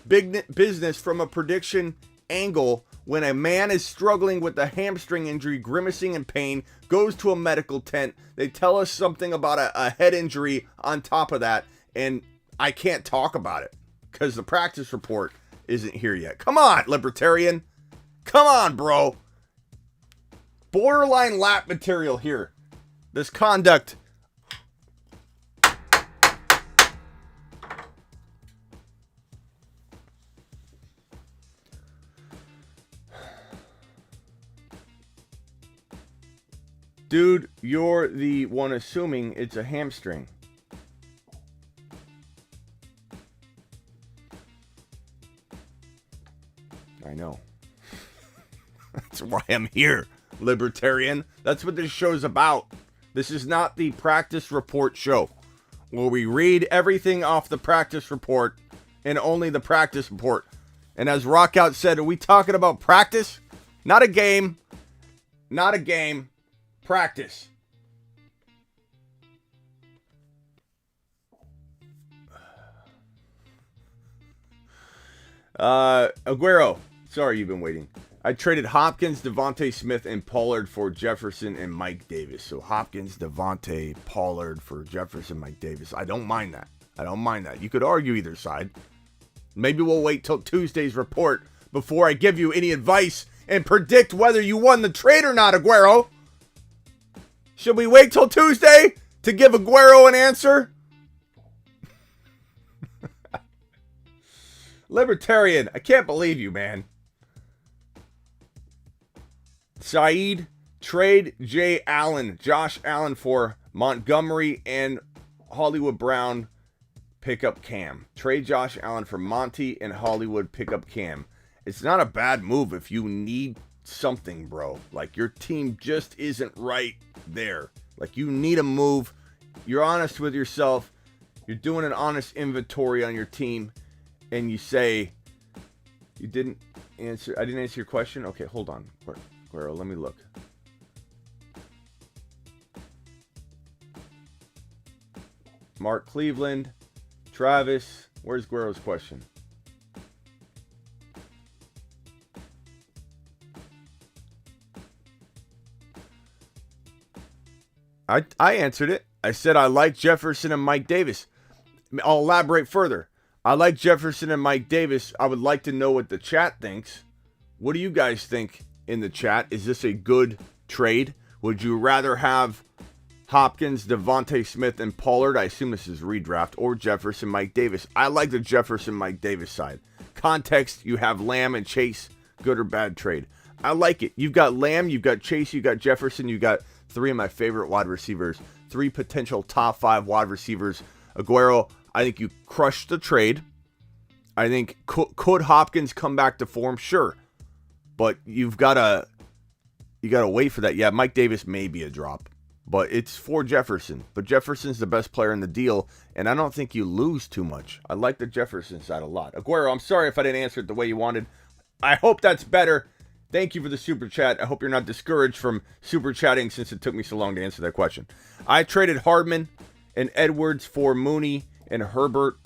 business, from a prediction angle, when a man is struggling with a hamstring injury, grimacing in pain, goes to a medical tent. They tell us something about a head injury on top of that, and I can't talk about it because the practice report isn't here yet. Come on, Libertarian. Come on, bro. Borderline lap material here. This conduct. Dude, you're the one assuming it's a hamstring. I know. That's why I'm here, Libertarian. That's what this show's about. This is not the practice report show where we read everything off the practice report and only the practice report. And as Rockout said, are we talking about practice? Not a game. Not a game. Practice. Aguero. Sorry you've been waiting. I traded Hopkins, Devontae Smith, and Pollard for Jefferson and Mike Davis. So Hopkins, Devontae, Pollard for Jefferson, Mike Davis. I don't mind that. I don't mind that. You could argue either side. Maybe we'll wait till Tuesday's report before I give you any advice and predict whether you won the trade or not, Aguero. Should we wait till Tuesday to give Aguero an answer? Libertarian, I can't believe you, man. Saeed, trade Josh Allen for Montgomery and Hollywood Brown, pick up Cam. Trade Josh Allen for Monty and Hollywood, pick up Cam. It's not a bad move if you need something, bro. Like, your team just isn't right there. Like, you need a move. You're honest with yourself. You're doing an honest inventory on your team. And you say, I didn't answer your question? Okay, hold on. Where, let me look. Mark Cleveland, Travis, where's Guerrero's question? I answered it. I said I like Jefferson and Mike Davis. I'll elaborate further. I like Jefferson and Mike Davis. I would like to know what the chat thinks. What do you guys think in the chat? Is this a good trade? Would you rather have Hopkins, Devontae Smith, and Pollard? I assume this is redraft. Or Jefferson, Mike Davis. I like the Jefferson, Mike Davis side. Context, you have Lamb and Chase. Good or bad trade? I like it. You've got Lamb, you've got Chase, you've got Jefferson, you've got 3 of my favorite wide receivers. 3 potential top 5 wide receivers. Aguero, I think you crushed the trade. I think, could Hopkins come back to form? Sure. But you've got to wait for that. Yeah, Mike Davis may be a drop. But it's for Jefferson. But Jefferson's the best player in the deal, and I don't think you lose too much. I like the Jefferson side a lot. Aguero, I'm sorry if I didn't answer it the way you wanted. I hope that's better. Thank you for the super chat. I hope you're not discouraged from super chatting since it took me so long to answer that question. I traded Hardman and Edwards for Mooney and Herbert.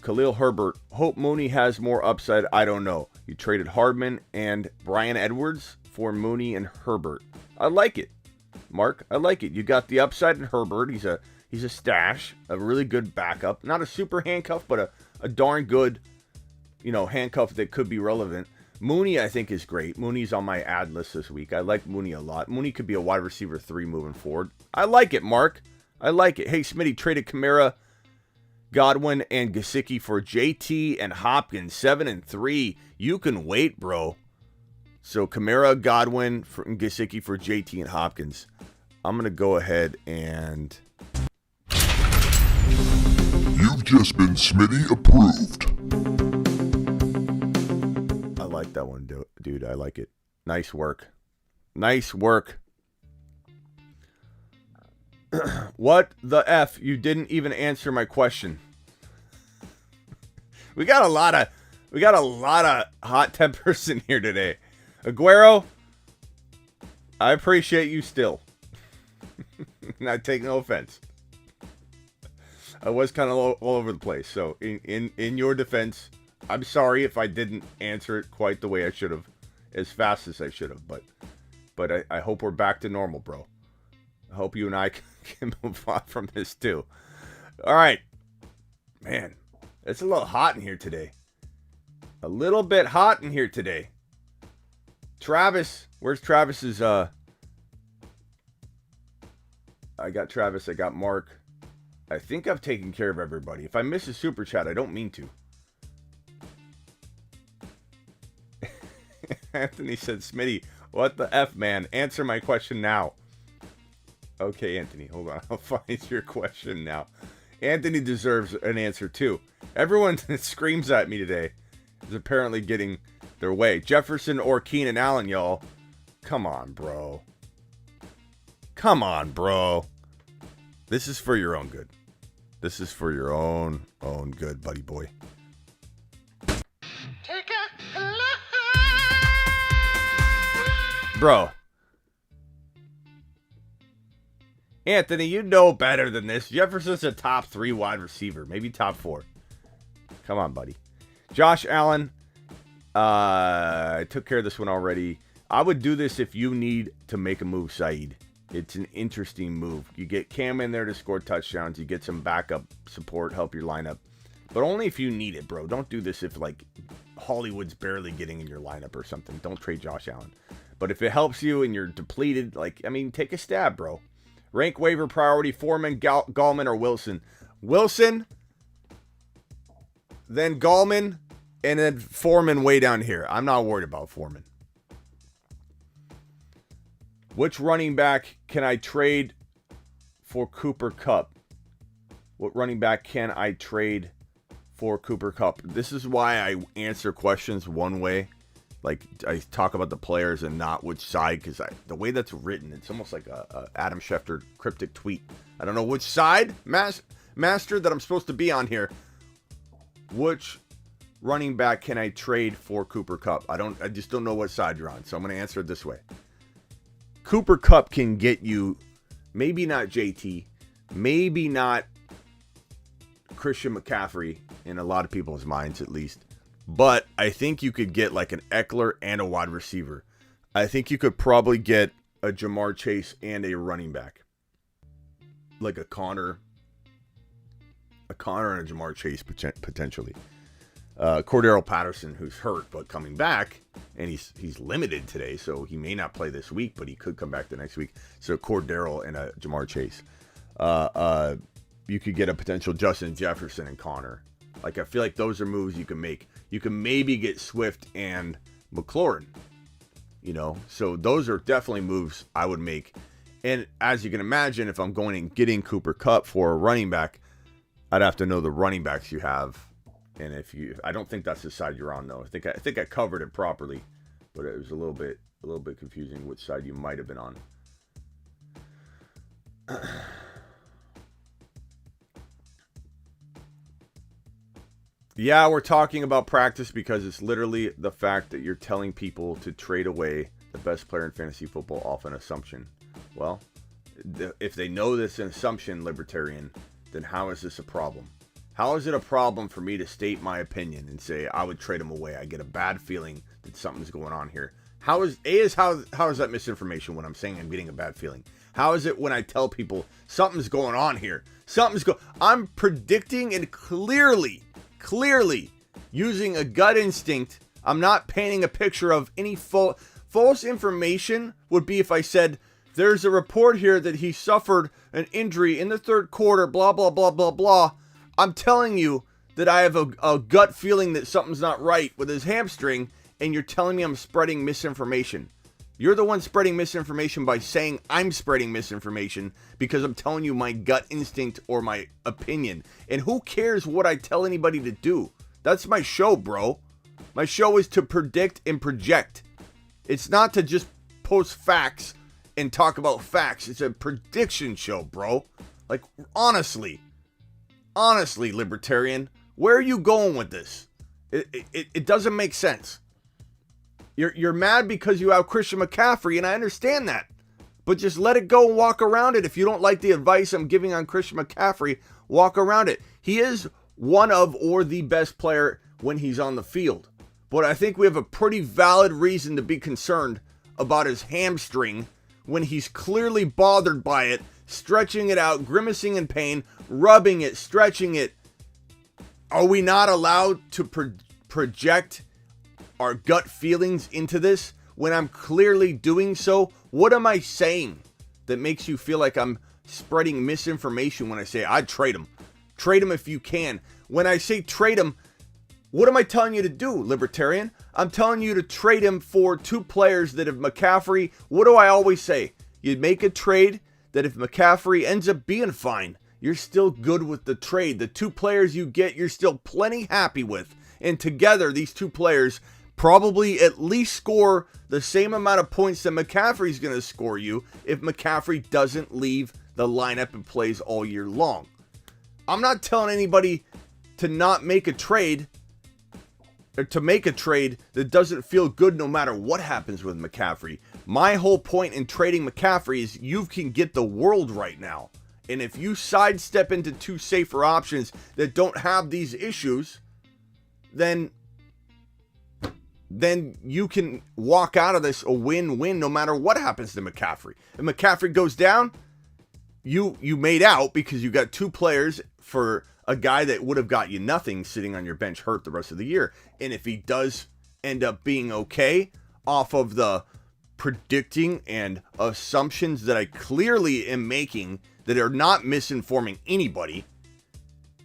Khalil Herbert. Hope Mooney has more upside. I don't know. You traded Hardman and Brian Edwards for Mooney and Herbert. I like it, Mark. I like it. You got the upside in Herbert. He's a stash, a really good backup. Not a super handcuff, but a darn good, handcuff that could be relevant. Mooney, I think, is great. Mooney's on my ad list this week. I like Mooney a lot. Mooney could be a wide receiver 3 moving forward. I like it, Mark. I like it. Hey, Smitty traded Camara, Godwin, and Gesicki for JT and Hopkins, 7 and 3. You can wait, bro. So Camara, Godwin, and Gesicki for JT and Hopkins. I'm going to go ahead and...
You've just been Smitty approved.
I like that one, dude. I like it. Nice work. Nice work. What the F? You didn't even answer my question. We got a lot of hot tempers in here today. Aguero, I appreciate you still. And I take no offense. I was kind of all over the place. So in your defense, I'm sorry if I didn't answer it quite the way I should have, as fast as I should have. But I hope we're back to normal, bro. I hope you and I can move on from this too. All right. Man, it's a little hot in here today. A little bit hot in here today. Travis, where's Travis's, I got Travis, I got Mark. I think I've taken care of everybody. If I miss a super chat, I don't mean to. Anthony said, Smitty, what the F, man? Answer my question now. Okay, Anthony, hold on. I'll find your question now. Anthony deserves an answer, too. Everyone that screams at me today is apparently getting their way. Jefferson or Keenan Allen, y'all. Come on, bro. Come on, bro. This is for your own good. This is for your own good, buddy boy.
Take a look.
Bro. Anthony, you know better than this. Jefferson's a top 3 wide receiver. Maybe top 4. Come on, buddy. Josh Allen. I took care of this one already. I would do this if you need to make a move, Saeed. It's an interesting move. You get Cam in there to score touchdowns. You get some backup support, help your lineup. But only if you need it, bro. Don't do this if, like, Hollywood's barely getting in your lineup or something. Don't trade Josh Allen. But if it helps you and you're depleted, take a stab, bro. Rank waiver priority, Foreman, Gallman, or Wilson. Wilson, then Gallman, and then Foreman way down here. I'm not worried about Foreman. Which running back can I trade for Cooper Kupp? What running back can I trade for Cooper Kupp? This is why I answer questions one way. Like, I talk about the players and not which side, because the way that's written, it's almost like a Adam Schefter cryptic tweet. I don't know which side, master, that I'm supposed to be on here. Which running back can I trade for Cooper Kupp? I just don't know what side you're on, so I'm going to answer it this way. Cooper Kupp can get you, maybe not JT, maybe not Christian McCaffrey, in a lot of people's minds at least. But I think you could get like an Eckler and a wide receiver. I think you could probably get a Jamar Chase and a running back. Like a Connor Connor and a Jamar Chase potentially. Cordero Patterson, who's hurt but coming back, and he's limited today, so he may not play this week, but he could come back the next week. So Cordero and a Jamar Chase. You could get a potential Justin Jefferson and Connor. Like, I feel like those are moves you can make. You can maybe get Swift and McLaurin. You know, so those are definitely moves I would make. And as you can imagine, if I'm going and getting Cooper Kupp for a running back, I'd have to know the running backs you have. And I don't think that's the side you're on, though. I think I covered it properly, but it was a little bit confusing which side you might have been on. Yeah, we're talking about practice because it's literally the fact that you're telling people to trade away the best player in fantasy football off an assumption. Well, if they know this an assumption, Libertarian, then how is this a problem? How is it a problem for me to state my opinion and say I would trade him away? I get a bad feeling that something's going on here. How is that misinformation when I'm saying I'm getting a bad feeling? How is it when I tell people something's going on here? I'm predicting and clearly using a gut instinct. I'm not painting a picture of any false information. Would be if I said there's a report here that he suffered an injury in the third quarter, blah, blah, blah, blah, blah. I'm telling you that I have a gut feeling that something's not right with his hamstring, and you're telling me I'm spreading misinformation. You're the one spreading misinformation by saying I'm spreading misinformation because I'm telling you my gut instinct or my opinion. And who cares what I tell anybody to do? That's my show, bro. My show is to predict and project. It's not to just post facts and talk about facts. It's a prediction show, bro. Like, honestly, Libertarian, where are you going with this? It doesn't make sense. You're mad because you have Christian McCaffrey, and I understand that. But just let it go and walk around it. If you don't like the advice I'm giving on Christian McCaffrey, walk around it. He is one of or the best player when he's on the field. But I think we have a pretty valid reason to be concerned about his hamstring when he's clearly bothered by it, stretching it out, grimacing in pain, rubbing it, stretching it. Are we not allowed to project our gut feelings into this when I'm clearly doing so? What am I saying that makes you feel like I'm spreading misinformation when I say I'd trade him? Trade him if you can. When I say trade him, what am I telling you to do, Libertarian? I'm telling you to trade him for two players that if McCaffrey, what do I always say? You'd make a trade that if McCaffrey ends up being fine, you're still good with the trade. The two players you get, you're still plenty happy with. And together, these two players probably at least score the same amount of points that McCaffrey's going to score you if McCaffrey doesn't leave the lineup and plays all year long. I'm not telling anybody to not make a trade or to make a trade that doesn't feel good no matter what happens with McCaffrey. My whole point in trading McCaffrey is you can get the world right now. And if you sidestep into two safer options that don't have these issues, then you can walk out of this a win-win no matter what happens to McCaffrey. If McCaffrey goes down, you made out because you got two players for a guy that would have got you nothing sitting on your bench hurt the rest of the year. And if he does end up being okay off of the predicting and assumptions that I clearly am making that are not misinforming anybody,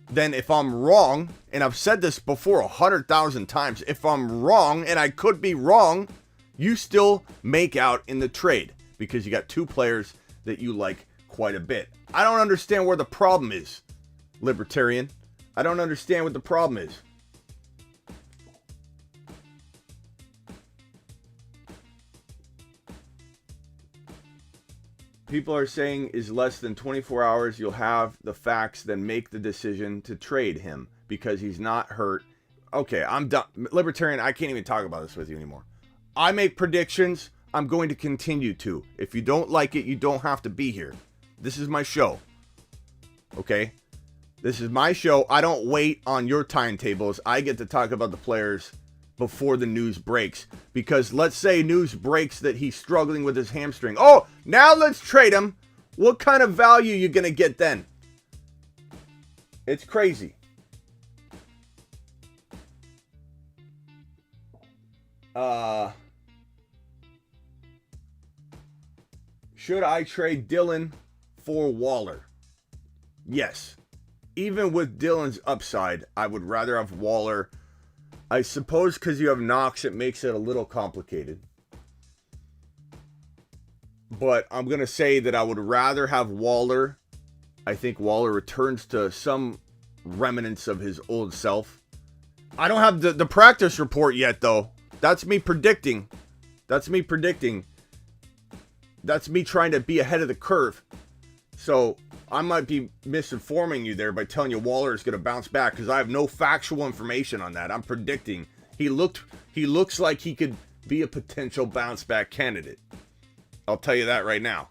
then if I'm wrong, and I've said this before 100,000 times, if I'm wrong, and I could be wrong, you still make out in the trade because you got two players that you like quite a bit. I don't understand where the problem is, Libertarian. I don't understand what the problem is. People are saying is less than 24 hours, you'll have the facts, then make the decision to trade him because he's not hurt. Okay, I'm done. Libertarian, I can't even talk about this with you anymore. I make predictions. I'm going to continue to. If you don't like it, you don't have to be here. This is my show. Okay? This is my show. I don't wait on your timetables. I get to talk about the players before the news breaks. Because let's say news breaks that he's struggling with his hamstring. Oh, now let's trade him. What kind of value are you going to get then? It's crazy. Should I trade Dylan for Waller? Yes. Even with Dylan's upside, I would rather have Waller. I suppose because you have Knox, it makes it a little complicated. But I'm going to say that I would rather have Waller. I think Waller returns to some remnants of his old self. I don't have the practice report yet, though. That's me predicting. That's me trying to be ahead of the curve. So I might be misinforming you there by telling you Waller is going to bounce back because I have no factual information on that. I'm predicting. He looks like he could be a potential bounce back candidate. I'll tell you that right now.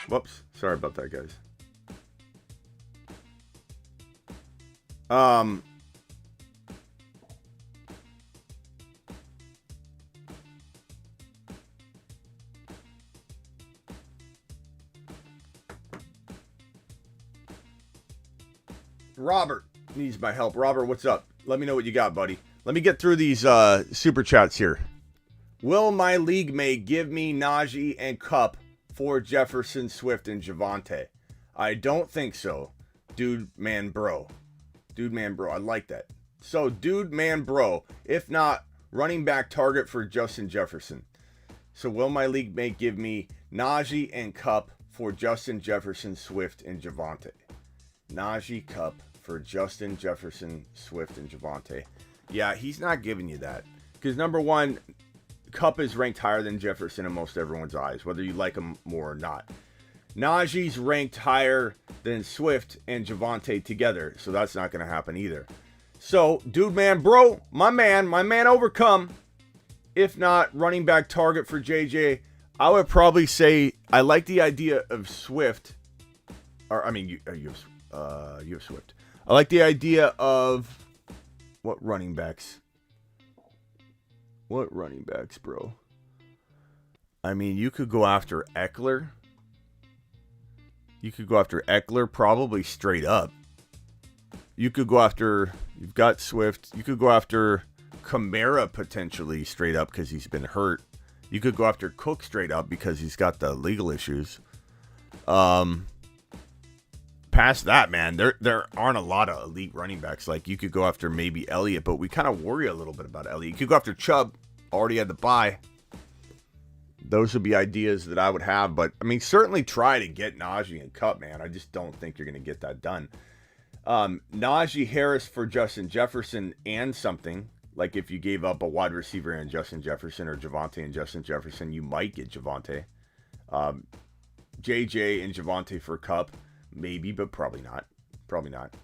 Whoops. Sorry about that, guys. Robert needs my help. Robert, what's up? Let me know what you got, buddy. Let me get through these super chats here. Will my league mate give me Najee and Cup for Jefferson, Swift, and Javonte? I don't think so. Dude, man, bro. I like that. So, dude, man, bro. If not, running back target for Justin Jefferson. So, will my league mate give me Najee and Cup for Justin Jefferson, Swift, and Javonte? Najee, Cup for Justin Jefferson, Swift, and Javonte. Yeah, he's not giving you that. Because, number one, Cup is ranked higher than Jefferson in most everyone's eyes, whether you like him more or not. Najee's ranked higher than Swift and Javonte together, so that's not going to happen either. So, dude, man, bro, my man overcome. If not, running back target for JJ, I would probably say I like the idea of Swift. Or, I mean, you have Swift. I like the idea of what running backs? What running backs, bro? I mean, you could go after Eckler. You could go after Eckler probably straight up. You could go after, you've got Swift. You could go after Camara potentially straight up because he's been hurt. You could go after Cook straight up because he's got the legal issues. Past that, man, there aren't a lot of elite running backs. Like, you could go after maybe Elliott, but we kind of worry a little bit about Elliott. You could go after Chubb, already had the bye. Those would be ideas that I would have, but I mean, certainly try to get Najee and Cup, man. I just don't think you're going to get that done. Najee Harris for Justin Jefferson and something. Like, if you gave up a wide receiver and Justin Jefferson or Javonte and Justin Jefferson, you might get Javonte. JJ and Javonte for Cup. Maybe, but probably not. Probably not.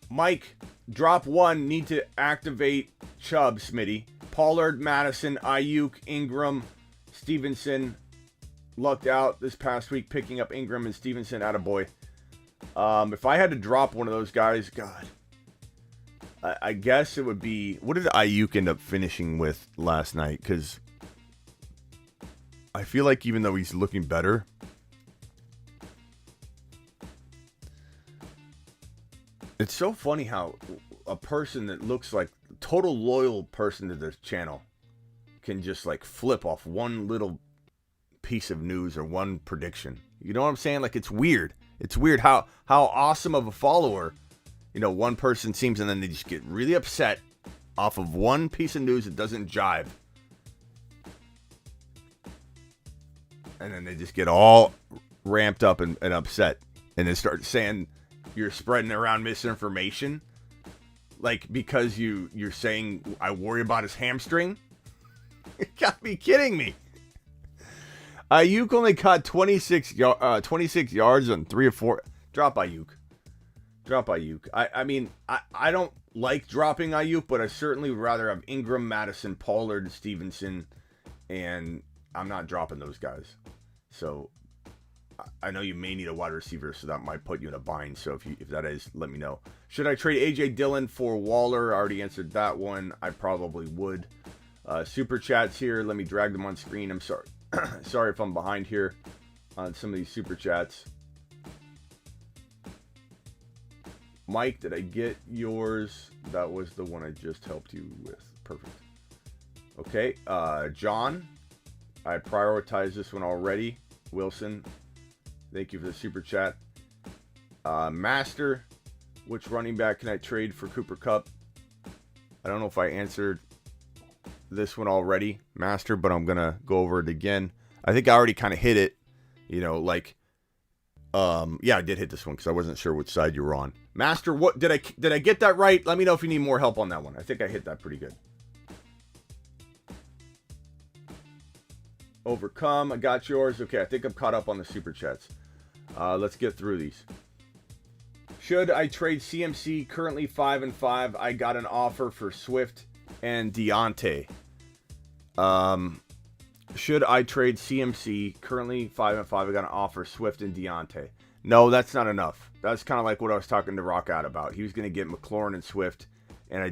Mike, drop one. Need to activate Chubb, Smitty. Pollard, Madison, Ayuk, Ingram, Stevenson. Lucked out this past week picking up Ingram and Stevenson. Attaboy. If I had to drop one of those guys, God. I guess it would be... What did Ayuk end up finishing with last night? Because I feel like even though he's looking better... It's so funny how a person that looks like a total loyal person to this channel can just like flip off one little piece of news or one prediction. You know what I'm saying? Like, it's weird. It's weird how awesome of a follower, you know, one person seems, and then they just get really upset off of one piece of news that doesn't jive. And then they just get all ramped up and upset and then start saying you're spreading around misinformation, like, because you're saying I worry about his hamstring. You gotta be kidding me. Ayuk only caught 26 yards on 3 or 4. Drop Ayuk. I mean, I don't like dropping Ayuk, but I certainly would rather have Ingram, Madison, Pollard, Stevenson, and I'm not dropping those guys. So I know you may need a wide receiver, so that might put you in a bind. So if that is, let me know. Should I trade A.J. Dillon for Waller? I already answered that one. I probably would. Super chats here. Let me drag them on screen. I'm sorry. Sorry if I'm behind here on some of these super chats. Mike, did I get yours? That was the one I just helped you with. Perfect. Okay. John, I prioritized this one already. Wilson, thank you for the super chat. Master, which running back can I trade for Cooper Kupp? I don't know if I answered this one already, Master, but I'm going to go over it again. I think I already kind of hit it. Yeah, I did hit this one because I wasn't sure which side you were on. Master, what did I get that right? Let me know if you need more help on that one. I think I hit that pretty good. Overcome, I got yours. Okay, I think I'm caught up on the super chats. Let's get through these. Should I trade CMC? Currently 5-5. I got an offer for Swift and Deontay. Should I trade CMC? Currently 5-5. I got an offer Swift and Deontay. No, that's not enough. That's kind of like what I was talking to Rock out about. He was going to get McLaurin and Swift, and I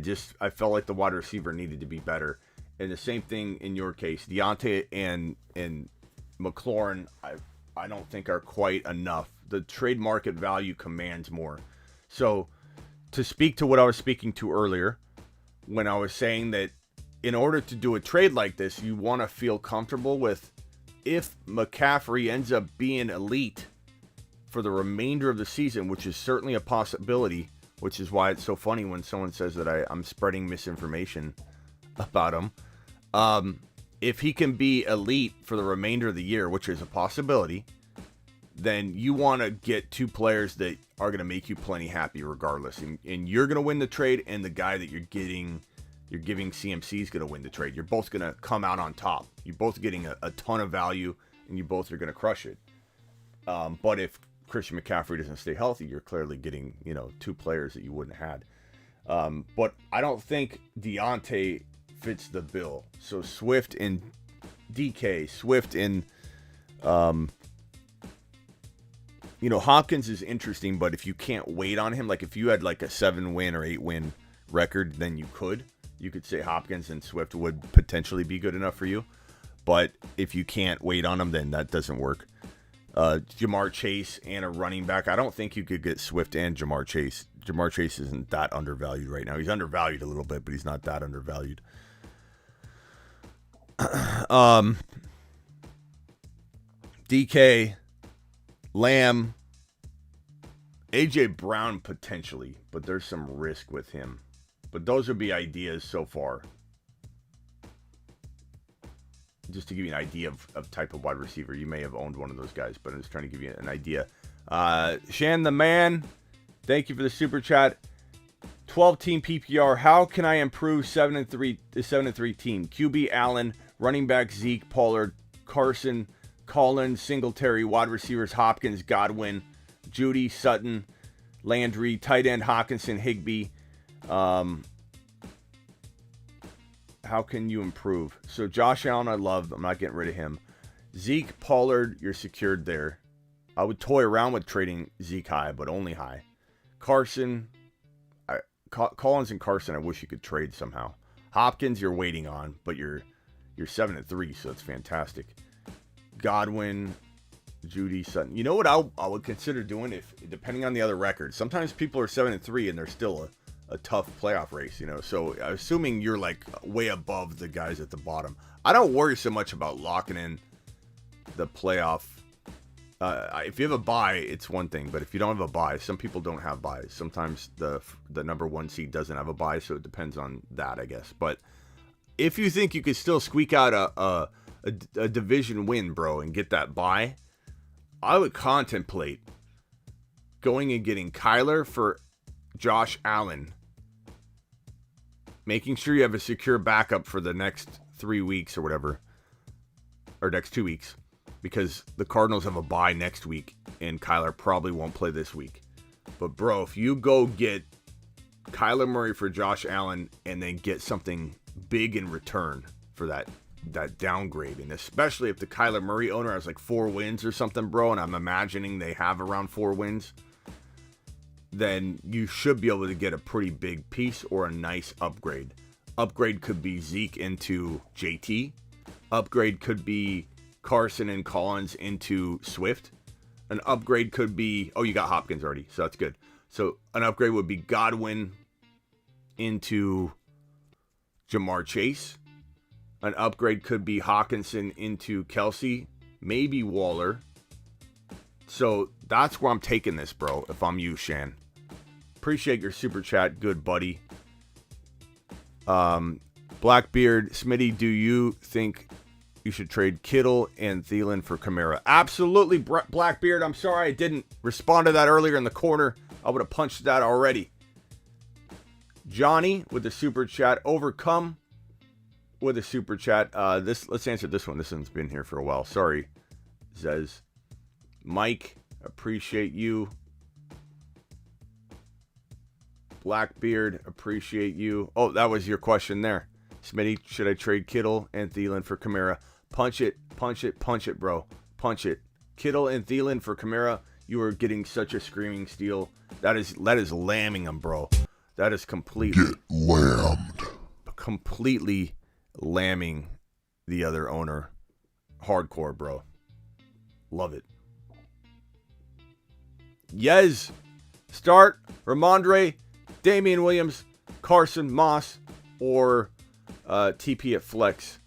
felt like the wide receiver needed to be better. And the same thing in your case. Deontay and McLaurin, I don't think are quite enough. The trade market value commands more. So to speak to what I was speaking to earlier, when I was saying that in order to do a trade like this, you want to feel comfortable with if McCaffrey ends up being elite for the remainder of the season, which is certainly a possibility, which is why it's so funny when someone says that I'm spreading misinformation about him. If he can be elite for the remainder of the year, which is a possibility, then you want to get two players that are going to make you plenty happy regardless. And you're going to win the trade, and the guy that you're giving CMC is going to win the trade. You're both going to come out on top. You're both getting a ton of value, and you both are going to crush it. But if Christian McCaffrey doesn't stay healthy, you're clearly getting, two players that you wouldn't have had. But I don't think Deontay fits the bill. So Swift and DK, Swift and, Hopkins is interesting, but if you can't wait on him, like if you had like a 7-win or 8-win record, then you could say Hopkins and Swift would potentially be good enough for you. But if you can't wait on them, then that doesn't work. Jamar Chase and a running back. I don't think you could get Swift and Jamar Chase. Jamar Chase isn't that undervalued right now. He's undervalued a little bit, but he's not that undervalued. DK, Lamb, AJ Brown potentially, but there's some risk with him. But those would be ideas so far. Just to give you an idea of type of wide receiver. You may have owned one of those guys, but I'm just trying to give you an idea. Shan the Man, thank you for the super chat. 12-team PPR. How can I improve 7-3 team? QB Allen, running back Zeke, Pollard, Carson, Collins, Singletary, wide receivers Hopkins, Godwin, Judy, Sutton, Landry, tight end Hawkinson, Higbee. How can you improve? So Josh Allen, I love. I'm not getting rid of him. Zeke, Pollard, you're secured there. I would toy around with trading Zeke high, but only high. Carson, Collins and Carson, I wish you could trade somehow. Hopkins, you're waiting on, but you're 7-3, so it's fantastic. Godwin, Judy, Sutton. You know what I would consider doing if, depending on the other record. Sometimes people are 7-3 and they're still a tough playoff race, So assuming you're like way above the guys at the bottom, I don't worry so much about locking in the playoff. If you have a bye, it's one thing, but if you don't have a bye, some people don't have byes. Sometimes the number one seed doesn't have a bye, so it depends on that, I guess. But if you think you could still squeak out a division win, bro, and get that bye, I would contemplate going and getting Kyler for Josh Allen, making sure you have a secure backup for the next 3 weeks or whatever, or next 2 weeks, because the Cardinals have a bye next week and Kyler probably won't play this week. But bro, if you go get Kyler Murray for Josh Allen and then get something big in return for that, that downgrade. And especially if the Kyler Murray owner has like 4 wins or something, bro, and I'm imagining they have around 4 wins, then you should be able to get a pretty big piece or a nice upgrade. Upgrade could be Zeke into JT. Upgrade could be Carson and Collins into Swift. An upgrade could be, oh, you got Hopkins already, so that's good. So an upgrade would be Godwin into Jamar Chase. An upgrade could be Hawkinson into Kelsey, maybe Waller. So that's where I'm taking this, bro, if I'm you, Shan. Appreciate your super chat, good buddy. Blackbeard, Smitty, do you think you should trade Kittle and Thielen for Camara? Absolutely, Blackbeard. I'm sorry I didn't respond to that earlier in the corner. I would have punched that already. Johnny with the super chat. Overcome with a super chat. Let's answer this one. This one's been here for a while. Sorry, Zez. Mike, appreciate you. Blackbeard, appreciate you. Oh, that was your question there. Smitty, should I trade Kittle and Thielen for Camara? Punch it, punch it, punch it, bro. Punch it. Kittle and Thielen for Camara. You are getting such a screaming steal. That is lambing them, bro. That is completely lambing the other owner. Hardcore, bro. Love it. Yes. Start Ramondre, Damien Williams, Carson, Moss, or TP at flex.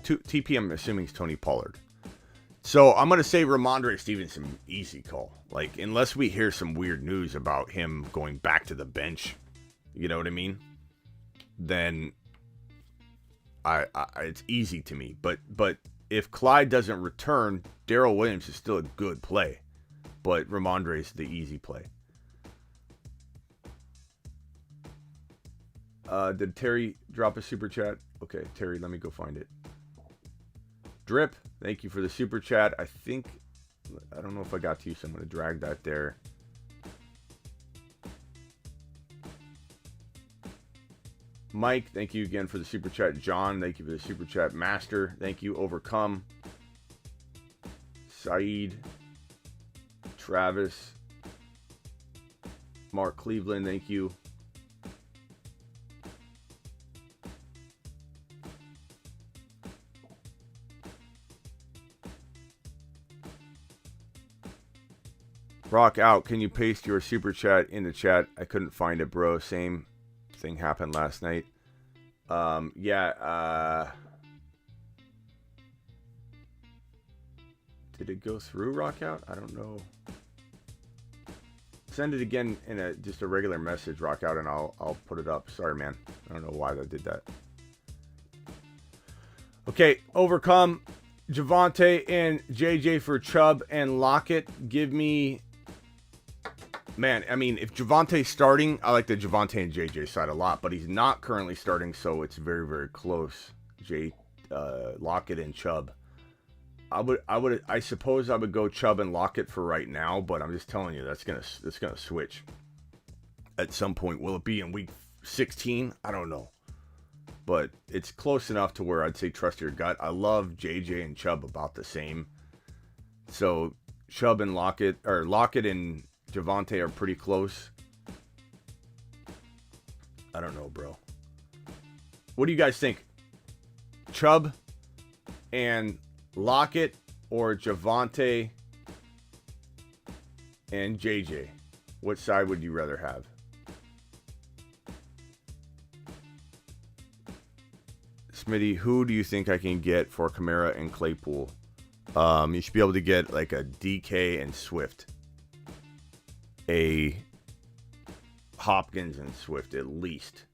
TP, I'm assuming, is Tony Pollard. So I'm going to say Ramondre Stevenson, easy call. Like, unless we hear some weird news about him going back to the bench, you know what I mean? Then it's easy to me. But if Clyde doesn't return, Darrell Williams is still a good play. But Ramondre is the easy play. Did Terry drop a super chat? Okay, Terry, let me go find it. Drip, thank you for the super chat. I don't know if I got to you, so I'm going to drag that there. Mike, thank you again for the super chat. John, thank you for the super chat. Master, thank you. Overcome. Saeed. Travis. Mark Cleveland, thank you. Rock out. Can you paste your super chat in the chat? I couldn't find it, bro. Same thing happened last night. Did it go through, Rock out? I don't know. Send it again in just a regular message, Rock out, and I'll put it up. Sorry, man. I don't know why that did that. Okay, Overcome. Javonte and JJ for Chubb and Lockett. Give me... Man, I mean, if Javonte's starting, I like the Javonte and JJ side a lot, but he's not currently starting, so it's very, very close. Lockett and Chubb. I suppose I would go Chubb and Lockett for right now, but I'm just telling you that's gonna switch at some point. Will it be in week 16? I don't know, but it's close enough to where I'd say trust your gut. I love JJ and Chubb about the same, so Chubb and Lockett and Javonte are pretty close. I don't know, bro. What do you guys think? Chubb and Lockett or Javonte and JJ? What side would you rather have? Smitty, who do you think I can get for Camara and Claypool? You should be able to get like a DK and Swift. A Hopkins and Swift at least,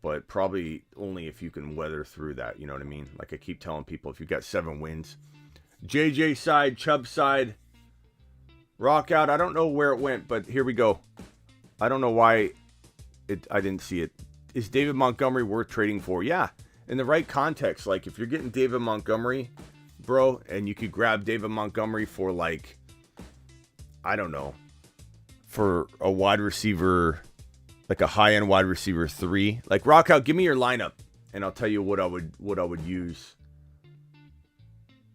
but probably only if you can weather through that, you know what I mean? Like I keep telling people, if you got 7 wins. JJ side, Chubb side, Rock out. I don't know where it went, but here we go. I don't know why I didn't see it. Is David Montgomery worth trading for? Yeah, in the right context. Like if you're getting David Montgomery, bro, and you could grab David Montgomery for like, I don't know, for a wide receiver like a high-end wide receiver 3. Like, rock out, give me your lineup, and I'll tell you what I would use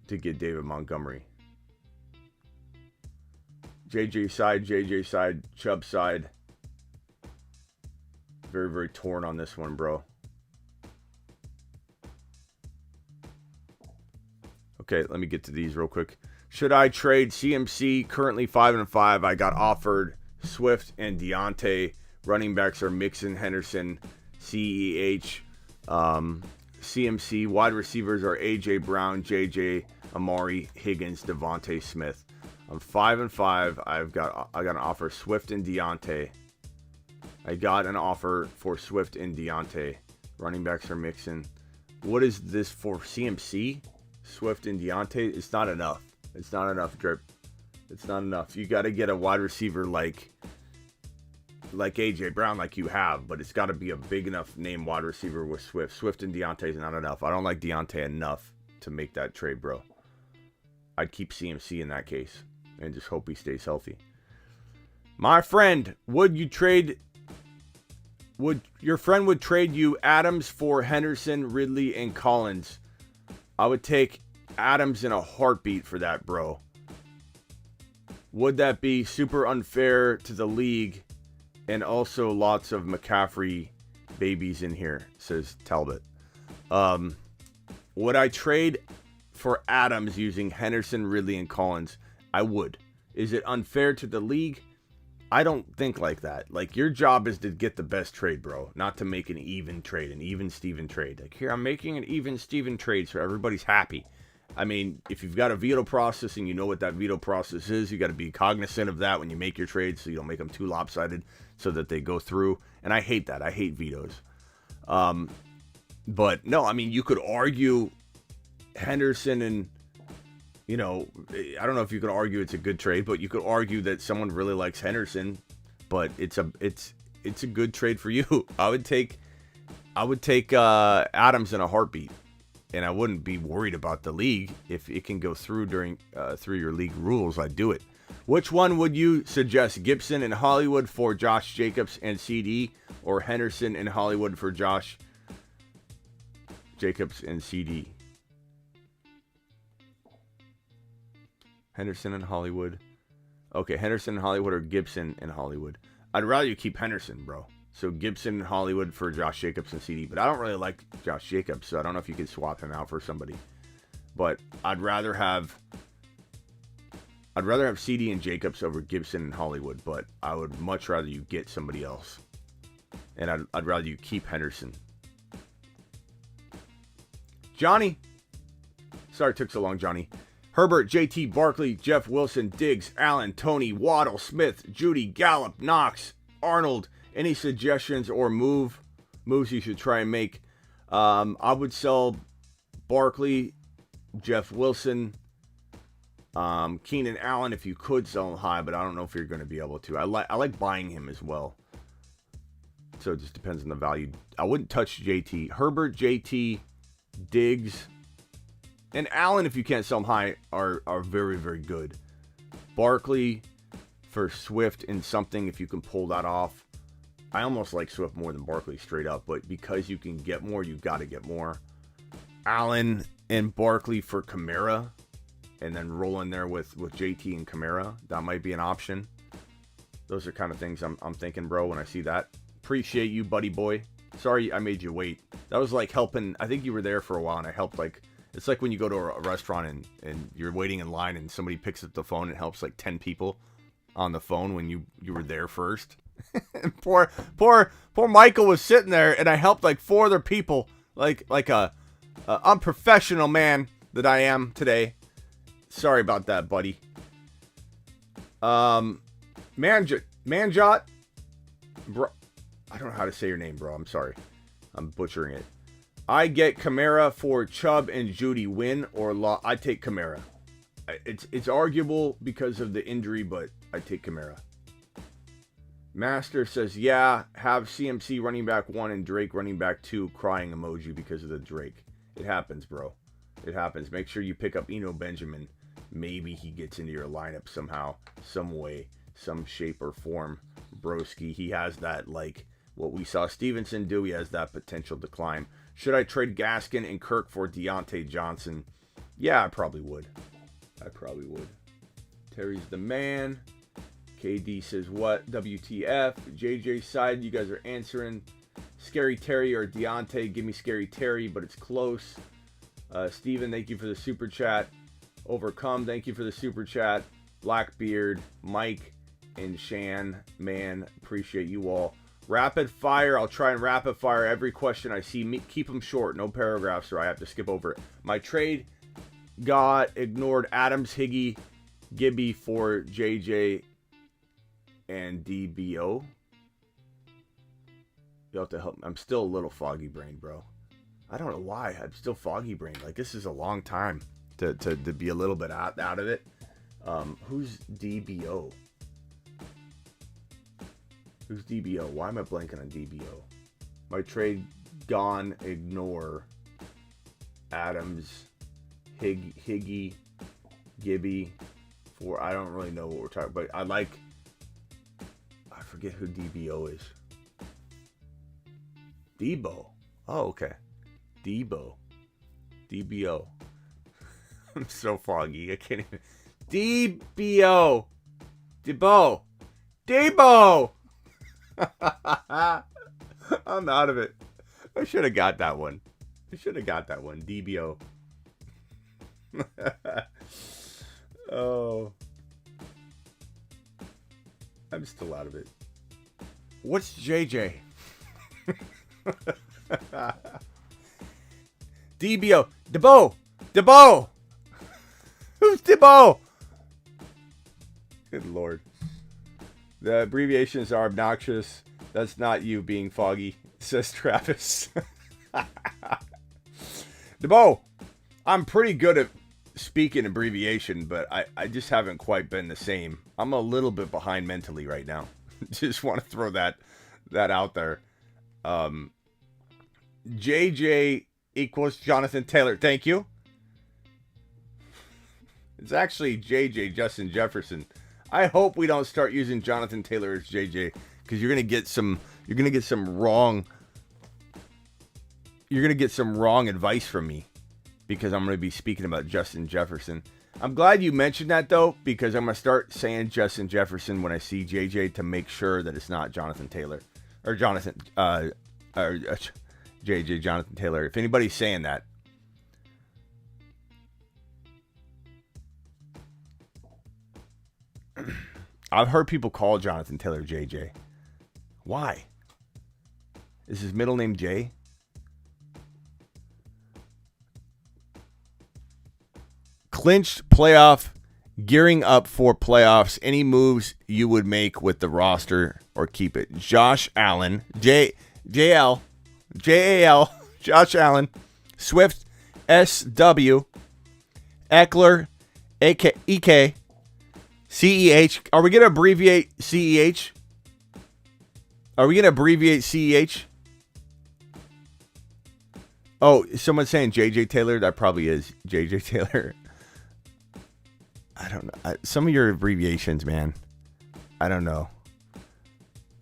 to get David Montgomery. JJ side, Chubb side. Very, very torn on this one, bro. Okay, let me get to these real quick. Should I trade CMC? Currently 5-5. I got offered Swift and Deontay. Running backs are Mixon, Henderson, CEH. CMC. Wide receivers are AJ Brown, JJ, Amari, Higgins, Devontae Smith. I'm 5-5. I got an offer Swift and Deontay. I got an offer for Swift and Deontay. Running backs are Mixon. What is this for CMC? Swift and Deontay? It's not enough. It's not enough, Drip. It's not enough. You got to get a wide receiver like AJ Brown, like you have, but it's got to be a big enough name wide receiver with Swift. Swift and Deontay is not enough. I don't like Deontay enough to make that trade, bro. I'd keep CMC in that case and just hope he stays healthy. My friend, would your friend trade you Adams for Henderson, Ridley, and Collins? I would take Adams in a heartbeat for that, bro. Would that be super unfair to the league? And also lots of McCaffrey babies in here, says Talbot. Would I trade for Adams using Henderson, Ridley, and Collins? I would. Is it unfair to the league? I don't think like that. Like, your job is to get the best trade, bro. Not to make an even trade, an even Steven trade. Like, here, I'm making an even Steven trade so everybody's happy. I mean, if you've got a veto process and you know what that veto process is, you got to be cognizant of that when you make your trades so you don't make them too lopsided so that they go through. And I hate that. I hate vetoes. But, no, I mean, you could argue Henderson and, you know, I don't know if you could argue it's a good trade, but you could argue that someone really likes Henderson, but it's a good trade for you. I would take Adams in a heartbeat, and I wouldn't be worried about the league if it can go through through your league rules. I'd do it. Which one would you suggest? Gibson and Hollywood for Josh Jacobs and CD, or Henderson and Hollywood for Josh Jacobs and CD? Henderson and Hollywood. Okay, Henderson and Hollywood or Gibson and Hollywood. I'd rather you keep Henderson, bro. So Gibson and Hollywood for Josh Jacobs and CD. But I don't really like Josh Jacobs, so I don't know if you can swap him out for somebody. But I'd rather have CD and Jacobs over Gibson and Hollywood. But I would much rather you get somebody else. And I'd rather you keep Henderson. Johnny. Sorry it took so long, Johnny. Herbert, JT, Barkley, Jeff Wilson, Diggs, Allen, Tony, Waddle, Smith, Judy, Gallup, Knox, Arnold. Any suggestions or moves you should try and make? I would sell Barkley, Jeff Wilson, Keenan Allen if you could sell him high, but I don't know if you're going to be able to. I like buying him as well. So it just depends on the value. I wouldn't touch JT. Herbert, JT, Diggs, and Allen, if you can't sell them high, are very, very good. Barkley for Swift and something, if you can pull that off. I almost like Swift more than Barkley straight up, but because you can get more, you got to get more. Allen and Barkley for Camara, and then roll in there with JT and Camara. That might be an option. Those are kind of things I'm thinking, bro, when I see that. Appreciate you, buddy boy. Sorry I made you wait. That was like helping. I think you were there for a while, and I helped like... It's like when you go to a restaurant and you're waiting in line and somebody picks up the phone and helps like 10 people on the phone when you were there first. And poor Michael was sitting there and I helped like 4 other people like a unprofessional man that I am today. Sorry about that, buddy. Manjot, bro. I don't know how to say your name, bro. I'm sorry. I'm butchering it. I get Camara for Chubb and Judy. Win or loss? I take Camara. It's arguable because of the injury, but I take Camara. Master says, yeah, have CMC running back 1 and Drake running back 2, crying emoji because of the Drake. It happens, bro. It happens. Make sure you pick up Eno Benjamin. Maybe he gets into your lineup somehow, some way, some shape or form. Broski, he has that, like, what we saw Stevenson do. He has that potential to climb. Should I trade Gaskin and Kirk for Deontay Johnson? Yeah, I probably would. Terry's the man. KD says what? WTF? JJ side, you guys are answering. Scary Terry or Deontay? Give me Scary Terry, but it's close. Steven, thank you for the super chat. Overcome, thank you for the super chat. Blackbeard, Mike, and Shan, man, appreciate you all. Rapid fire, I'll try and rapid fire every question I see. Keep them short, no paragraphs, or I have to skip over it. My trade got ignored. Adams, Higgy, Gibby for JJ and DBO. You'll have to help. I'm still a little foggy brain, bro. I don't know why. I'm still foggy brain. Like, this is a long time to be a little bit out of it. Who's DBO? Who's DBO? Why am I blanking on DBO? My trade gone. Ignore. Adams, Higgy, Gibby. For I don't really know what we're talking about. I forget who DBO is. Debo. Oh, okay. DBO. I'm so foggy. I can't even. Debo. I'm out of it. I should have got that one. DBO. Oh. I'm still out of it. What's JJ? DBO. Debo. Who's Debo? Good Lord. The abbreviations are obnoxious. That's not you being foggy, says Travis. Debo. I'm pretty good at speaking abbreviation, but I just haven't quite been the same. I'm a little bit behind mentally right now. Just want to throw that out there. JJ equals Jonathan Taylor. Thank you. It's actually JJ Justin Jefferson. I hope we don't start using Jonathan Taylor as JJ, because you're gonna get some wrong advice from me, because I'm gonna be speaking about Justin Jefferson. I'm glad you mentioned that though, because I'm gonna start saying Justin Jefferson when I see JJ to make sure that it's not Jonathan Taylor or JJ Jonathan Taylor. If anybody's saying that. I've heard people call Jonathan Taylor JJ. Why? Is his middle name J? Clinched playoff, gearing up for playoffs. Any moves you would make with the roster or keep it? Josh Allen, JAL, Josh Allen, Swift, SW, Eckler, EK, CEH. Are we going to abbreviate CEH? Oh, someone's saying JJ Taylor. That probably is JJ Taylor. I don't know. Some of your abbreviations, man. I don't know.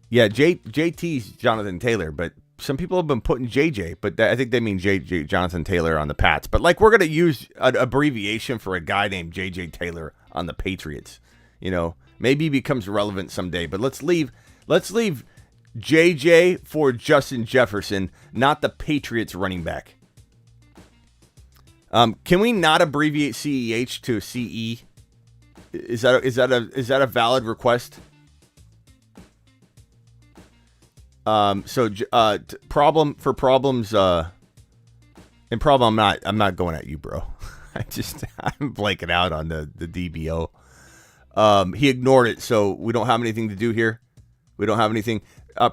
Yeah, JT's Jonathan Taylor, but some people have been putting JJ, but I think they mean JJ Jonathan Taylor on the Pats. But like, we're going to use an abbreviation for a guy named JJ Taylor on the Patriots. You know, maybe he becomes relevant someday, but let's leave JJ for Justin Jefferson, not the Patriots running back. Can we not abbreviate CEH to CE? Is that a valid request? Problem for problems. And problem, I'm not going at you, bro. I'm blanking out on the DBO. He ignored it, so we don't have anything to do here. We don't have anything.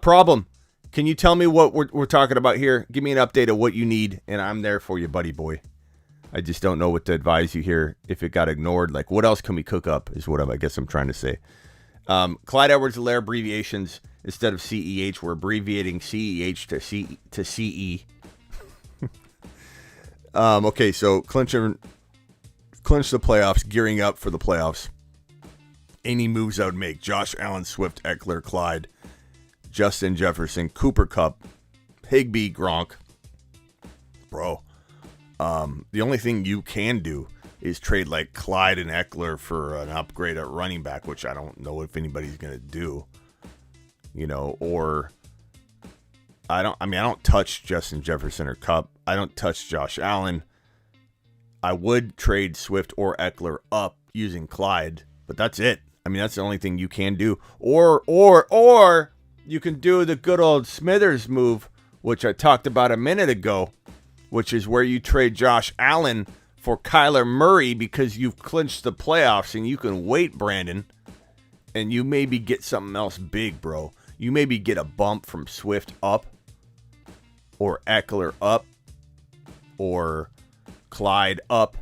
Problem. Can you tell me what we're talking about here? Give me an update of what you need, and I'm there for you, buddy boy. I just don't know what to advise you here. If it got ignored, like, what else can we cook up is what I guess I'm trying to say. Clyde Edwards-Helaire abbreviations. Instead of CEH, we're abbreviating CEH to CE. Okay, so clinch the playoffs, gearing up for the playoffs. Any moves I would make: Josh Allen, Swift, Eckler, Clyde, Justin Jefferson, Cooper Kupp, Higbee, Gronk. Bro, the only thing you can do is trade like Clyde and Eckler for an upgrade at running back, which I don't know if anybody's going to do. Or I don't touch Justin Jefferson or Kupp. I don't touch Josh Allen. I would trade Swift or Eckler up using Clyde, but that's it. That's the only thing you can do. Or you can do the good old Smithers move, which I talked about a minute ago, which is where you trade Josh Allen for Kyler Murray because you've clinched the playoffs and you can wait, Brandon, and you maybe get something else big, bro. You maybe get a bump from Swift up or Eckler up or Clyde up,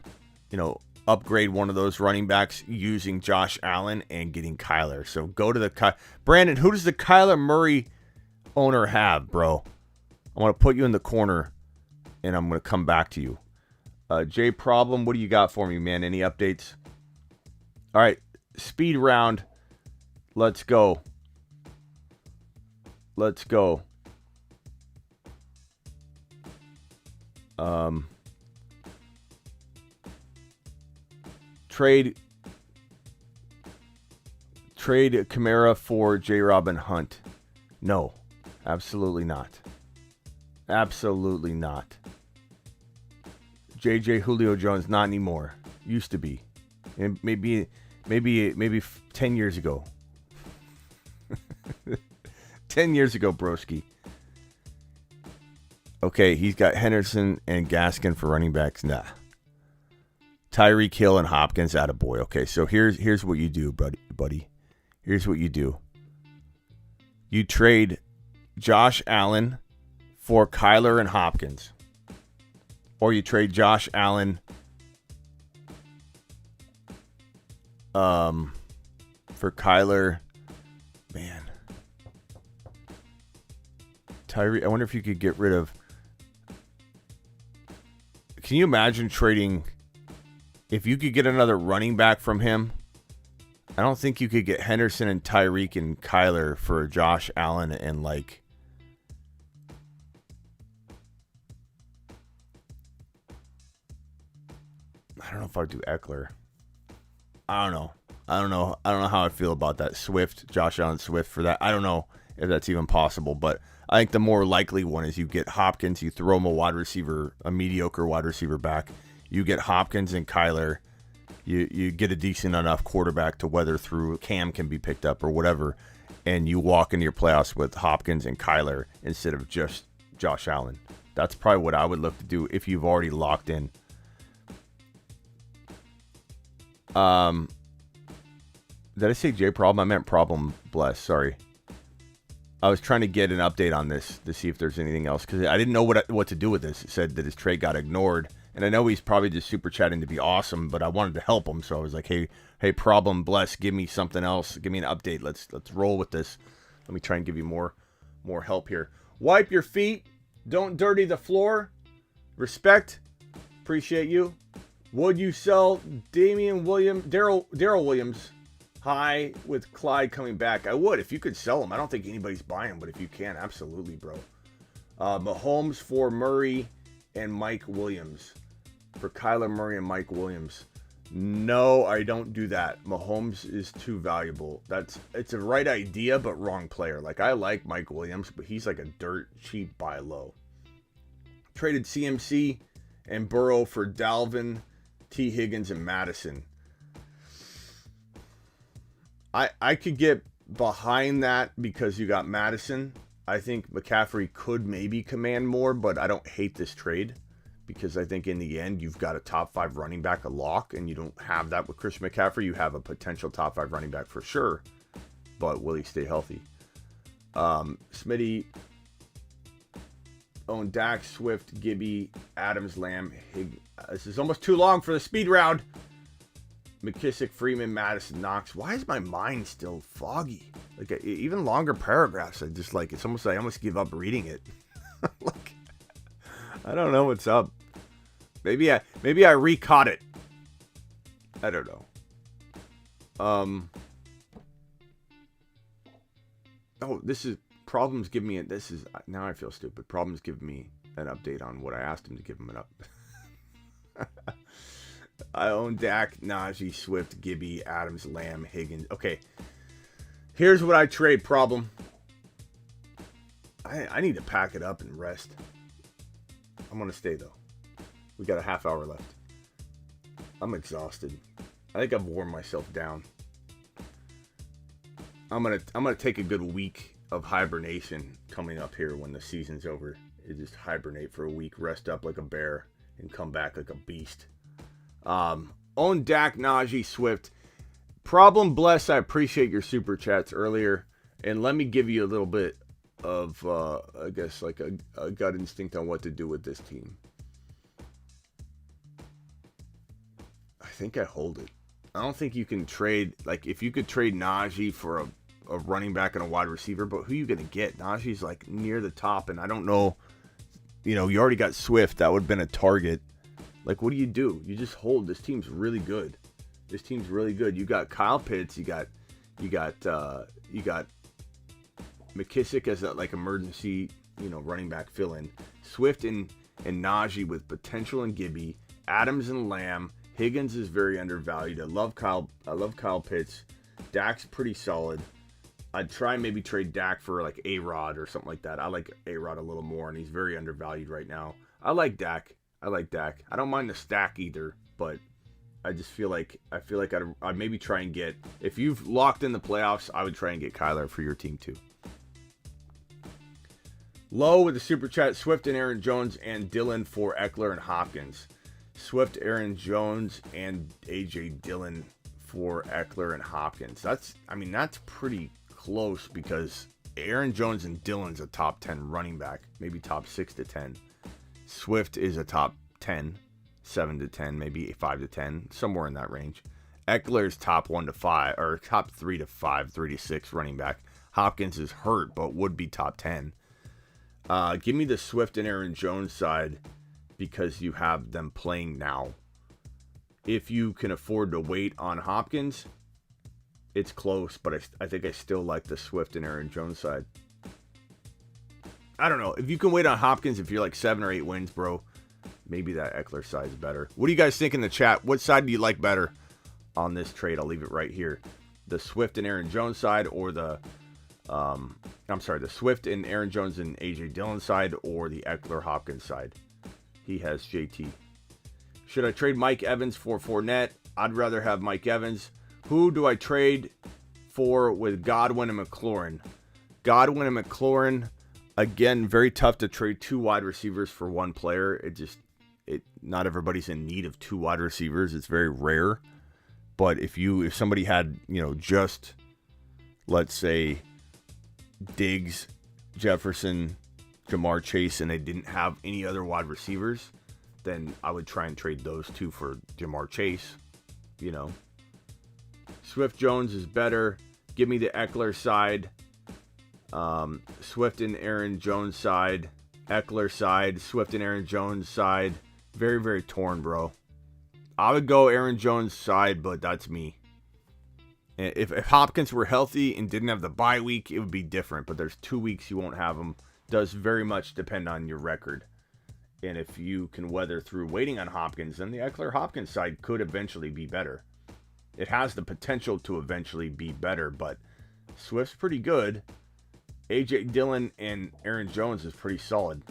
upgrade one of those running backs using Josh Allen and getting Kyler. So go to the Brandon, who does the Kyler Murray owner have, bro? I want to put you in the corner and I'm going to come back to you. J Problem, what do you got for me, man? Any updates? All right, speed round. Let's go. Trade Camara for J. Robin Hunt. No, absolutely not. Absolutely not. JJ Julio Jones, not anymore. Used to be. And maybe 10 years ago. 10 years ago, broski. Okay, he's got Henderson and Gaskin for running backs. Nah. Tyreek Hill and Hopkins, attaboy. Okay, so here's what you do, buddy. Here's what you do. You trade Josh Allen for Kyler and Hopkins. Or you trade Josh Allen for Kyler. Man. Tyreek, I wonder if you could get rid of... Can you imagine trading... If you could get another running back from him, I don't think you could get Henderson and Tyreek and Kyler for Josh Allen and like... I don't know if I'd do Eckler. I don't know how I feel about that. Josh Allen Swift for that. I don't know if that's even possible, but I think the more likely one is you get Hopkins, you throw him a mediocre wide receiver back. You get Hopkins and Kyler. You get a decent enough quarterback to weather through. Cam can be picked up or whatever. And you walk into your playoffs with Hopkins and Kyler instead of just Josh Allen. That's probably what I would look to do if you've already locked in. Did I say J Problem? I meant Problem Bless. Sorry. I was trying to get an update on this to see if there's anything else because I didn't know what to do with this. It said that his trade got ignored. And I know he's probably just super chatting to be awesome, but I wanted to help him. So I was like, hey, Problem Bless, give me something else. Give me an update. Let's roll with this. Let me try and give you more help here. Wipe your feet. Don't dirty the floor. Respect. Appreciate you. Would you sell Damien Williams, Daryl Williams high with Clyde coming back? I would if you could sell him. I don't think anybody's buying him, but if you can, absolutely, bro. Mahomes for Murray and Mike Williams. For Kyler Murray and Mike Williams. No, I don't do that. Mahomes is too valuable. It's a right idea, but wrong player. Like, I like Mike Williams, but he's like a dirt cheap buy low. Traded CMC and Burrow for Dalvin, T. Higgins, and Madison. I could get behind that because you got Madison. I think McCaffrey could maybe command more, but I don't hate this trade because I think in the end you've got a top 5 running back, a lock, and you don't have that with Christian McCaffrey. You have a potential top 5 running back for sure, but will he stay healthy? Smitty owned Dak, Swift, Gibby, Adams, Lamb, This is almost too long for the speed round. McKissick, Freeman, Madison, Knox. Why is my mind still foggy? Like even longer paragraphs, I just like it's almost like I almost give up reading it. Like I don't know what's up. Maybe I recaught it. I don't know. Oh, this is Problems give me now I feel stupid. Problems give me an update on what I asked him to give him an up. I own Dak, Najee, Swift, Gibby, Adams, Lamb, Higgins. Okay, here's what I trade. Problem. I need to pack it up and rest. I'm gonna stay though. We got a half hour left. I'm exhausted. I think I've worn myself down. I'm gonna take a good week of hibernation coming up here when the season's over. You just hibernate for a week, rest up like a bear, and come back like a beast. Own Dak, Najee, Swift. Problem bless. I appreciate your super chats earlier, and let me give you a little bit of I guess like a gut instinct on what to do with this team. I think I hold it. I don't think you can trade, like, if you could trade Najee for a running back and a wide receiver, but who are you going to get? Najee's like near the top, and I don't know, you already got Swift. That would have been a target. Like, what do? You just hold. This team's really good. You got Kyle Pitts. You got McKissick as a like emergency, running back fill-in. Swift and Najee with potential and Gibby. Adams and Lamb. Higgins is very undervalued. I love Kyle Pitts. Dak's pretty solid. I'd try maybe trade Dak for like A-Rod or something like that. I like A-Rod a little more, and he's very undervalued right now. I like Dak. I don't mind the stack either, but I just feel like I'd maybe try and get, if you've locked in the playoffs, I would try and get Kyler for your team too. Low with the super chat, Swift and Aaron Jones and Dylan for Eckler and Hopkins. Swift, Aaron Jones, and A.J. Dillon for Eckler and Hopkins. That's pretty close because Aaron Jones and Dillon's a top 10 running back, maybe top 6 to 10. Swift is a top 10, 7 to 10, maybe 5 to 10, somewhere in that range. Eckler's top 1 to 5, or top 3 to 5, 3 to 6 running back. Hopkins is hurt, but would be top 10. Give me the Swift and Aaron Jones side, because you have them playing now. If you can afford to wait on Hopkins, it's close, but I think I still like the Swift and Aaron Jones side. I don't know. If you can wait on Hopkins, if you're like 7 or 8 wins, bro, maybe that Eckler side is better. What do you guys think in the chat? What side do you like better on this trade? I'll leave it right here. The Swift and Aaron Jones side, or the Swift and Aaron Jones and A.J. Dillon side, or the Eckler Hopkins side. He has JT. Should I trade Mike Evans for Fournette? I'd rather have Mike Evans. Who do I trade for with Godwin and McLaurin? Godwin and McLaurin, again, very tough to trade 2 wide receivers for 1 player. Not everybody's in need of 2 wide receivers. It's very rare. But if somebody had, just, let's say, Diggs, Jefferson, Jamar Chase, and they didn't have any other wide receivers, then I would try and trade those 2 for Jamar Chase. Swift Jones is better. Give me the Eckler side. Swift and Aaron Jones side. Eckler side. Swift and Aaron Jones side. Very, very torn, bro. I would go Aaron Jones side, but that's me. If Hopkins were healthy and didn't have the bye week, it would be different. But there's 2 weeks you won't have him. Does very much depend on your record. And if you can weather through waiting on Hopkins, then the Eckler-Hopkins side could eventually be better. It has the potential to eventually be better, but Swift's pretty good. A.J. Dillon and Aaron Jones is pretty solid.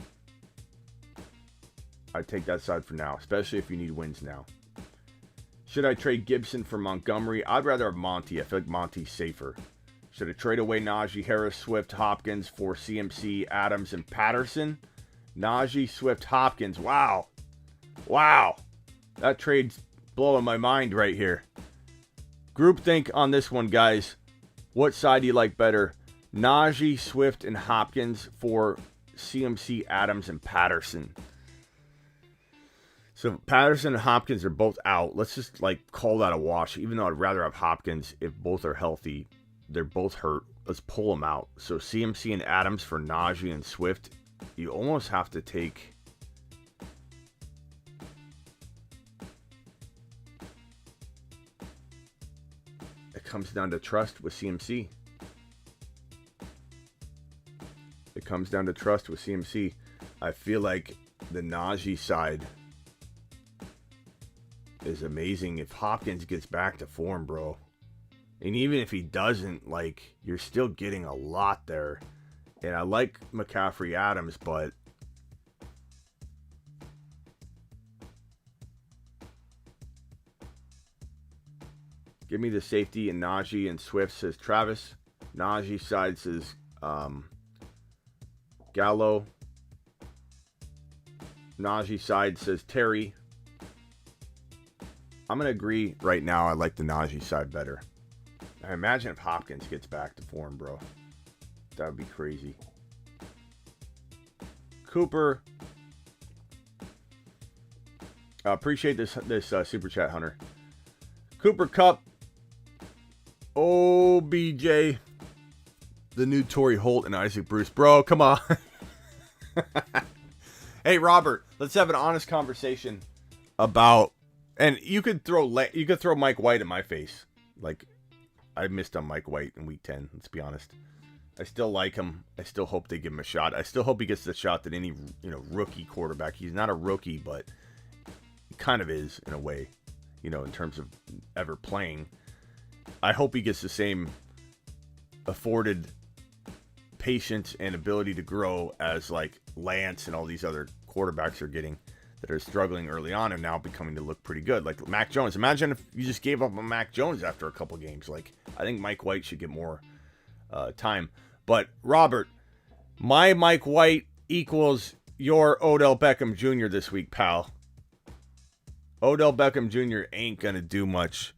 I'd take that side for now, especially if you need wins now. Should I trade Gibson for Montgomery? I'd rather have Monty. I feel like Monty's safer. Should I trade away Najee Harris, Swift, Hopkins for CMC, Adams, and Patterson? Najee, Swift, Hopkins. Wow. That trade's blowing my mind right here. Groupthink on this one, guys. What side do you like better? Najee, Swift, and Hopkins for CMC, Adams, and Patterson. So Patterson and Hopkins are both out. Let's just call that a wash. Even though I'd rather have Hopkins if both are healthy. They're both hurt. Let's pull them out. So CMC and Adams for Najee and Swift. You almost have to take... It comes down to trust with CMC. it comes down to trust with CMC. I feel like the Najee side is amazing if Hopkins gets back to form, bro. And even if he doesn't, like, you're still getting a lot there. And I like McCaffrey Adams, but give me the safety and Najee and Swift, says Travis. Najee side says Gallo. Najee side says Terry. I'm going to agree right now. I like the Najee side better. I imagine if Hopkins gets back to form, bro. That would be crazy. Cooper. Appreciate this super chat, Hunter. Cooper Cup. OBJ. The new Torrey Holt and Isaac Bruce. Bro, come on. Hey, Robert, let's have an honest conversation about... And you could throw Mike White in my face. Like, I missed on Mike White in week 10, let's be honest. I still like him. I still hope they give him a shot. I still hope he gets the shot that any, rookie quarterback. He's not a rookie, but he kind of is in a way, in terms of ever playing. I hope he gets the same afforded patience and ability to grow as like Lance and all these other quarterbacks are getting that are struggling early on and now becoming to look pretty good. Like Mac Jones. Imagine if you just gave up on Mac Jones after a couple games. Like, I think Mike White should get more time. But, Robert, my Mike White equals your Odell Beckham Jr. this week, pal. Odell Beckham Jr. ain't going to do much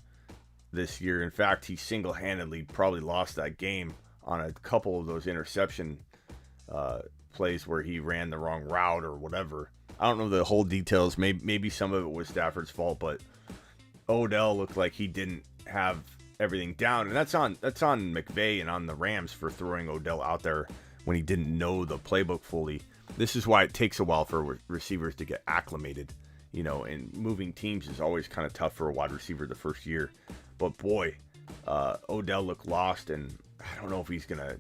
this year. In fact, he single-handedly probably lost that game on a couple of those interception plays where he ran the wrong route or whatever. I don't know the whole details. Maybe some of it was Stafford's fault, but Odell looked like he didn't have everything down, and that's on McVay and on the Rams for throwing Odell out there when he didn't know the playbook fully. This is why it takes a while for receivers to get acclimated, and moving teams is always kind of tough for a wide receiver the first year. But boy, Odell looked lost, and I don't know if he's gonna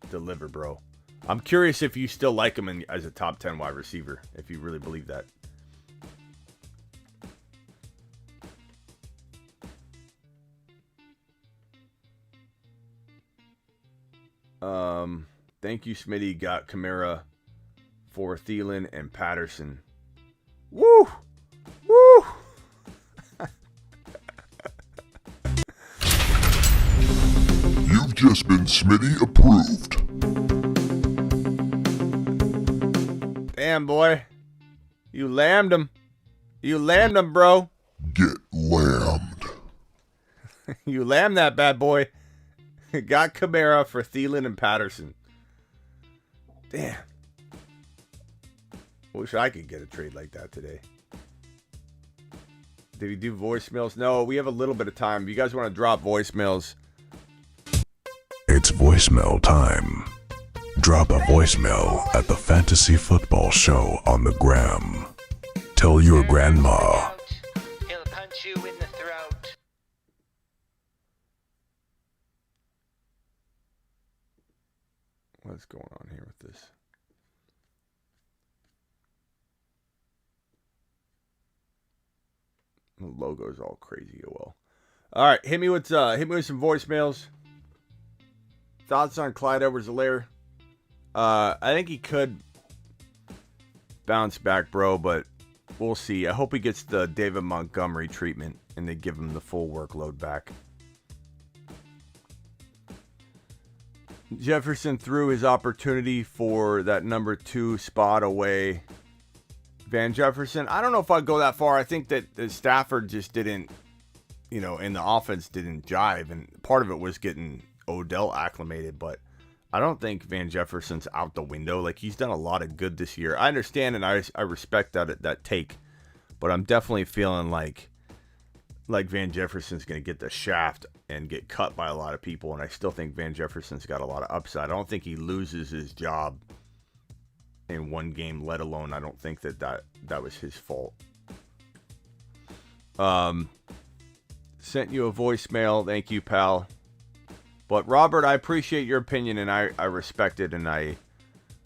deliver, bro. I'm curious if you still like him as a top 10 wide receiver, if you really believe that. Thank you, Smitty. Got Camara for Thielen and Patterson. Woo! Woo!
You've just been Smitty approved.
Damn, boy. You lammed him. You lammed him, bro.
Get lammed.
You lammed that bad boy. Got Camara for Thielen and Patterson. Damn. Wish I could get a trade like that today. Did we do voicemails? No, we have a little bit of time. If you guys want to drop voicemails.
It's voicemail time. Drop a voicemail at the Fantasy Football Show on the gram. Tell your grandma.
He'll punch you in the throat.
What's going on here with this? The logo's all crazy. Well, all right. Hit me with some voicemails. Thoughts on Clyde Edwards-Helaire? I think he could bounce back, bro, but we'll see. I hope he gets the David Montgomery treatment and they give him the full workload back. Jefferson threw his opportunity for that number 2 spot away. Van Jefferson, I don't know if I'd go that far. I think that Stafford just didn't, and the offense didn't jive. And part of it was getting Odell acclimated, but I don't think Van Jefferson's out the window. Like, he's done a lot of good this year. I understand and I respect that take, but I'm definitely feeling like Van Jefferson's going to get the shaft and get cut by a lot of people, and I still think Van Jefferson's got a lot of upside. I don't think he loses his job in one game, let alone I don't think that was his fault. Sent you a voicemail. Thank you, pal. But Robert, I appreciate your opinion and I respect it, and I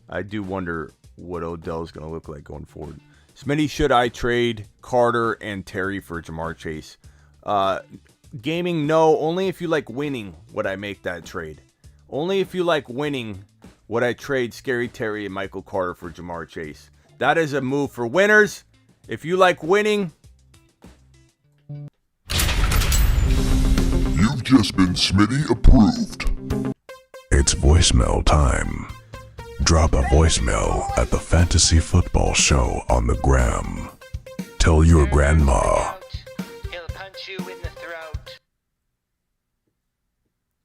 I do wonder what Odell's going to look like going forward. Smitty, should I trade Carter and Terry for Jamar Chase? Gaming, no. Only if you like winning would I make that trade. Only if you like winning would I trade Scary Terry and Michael Carter for Jamar Chase. That is a move for winners. If you like winning...
You've just been Smitty approved. It's voicemail time. Drop a voicemail at the Fantasy Football Show on the gram. Tell your grandma.
He'll punch you in the throat.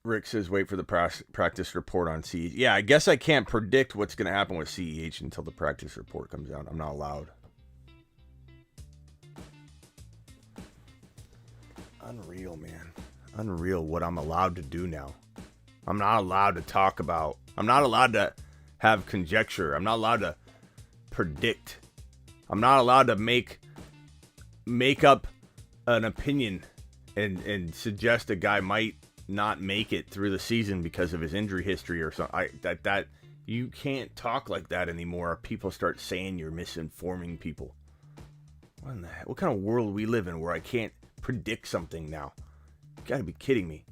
Rick says, wait for the practice report on CEH. Yeah, I guess I can't predict what's going to happen with CEH until the practice report comes out. I'm not allowed. Unreal, man. Unreal what I'm allowed to do now. I'm not allowed to talk about. I'm not allowed to have conjecture. I'm not allowed to predict. I'm not allowed to make up an opinion and suggest a guy might not make it through the season because of his injury history or something. That you can't talk like that anymore. People start saying you're misinforming people. What kind of world we live in where I can't predict something now? You gotta be kidding me.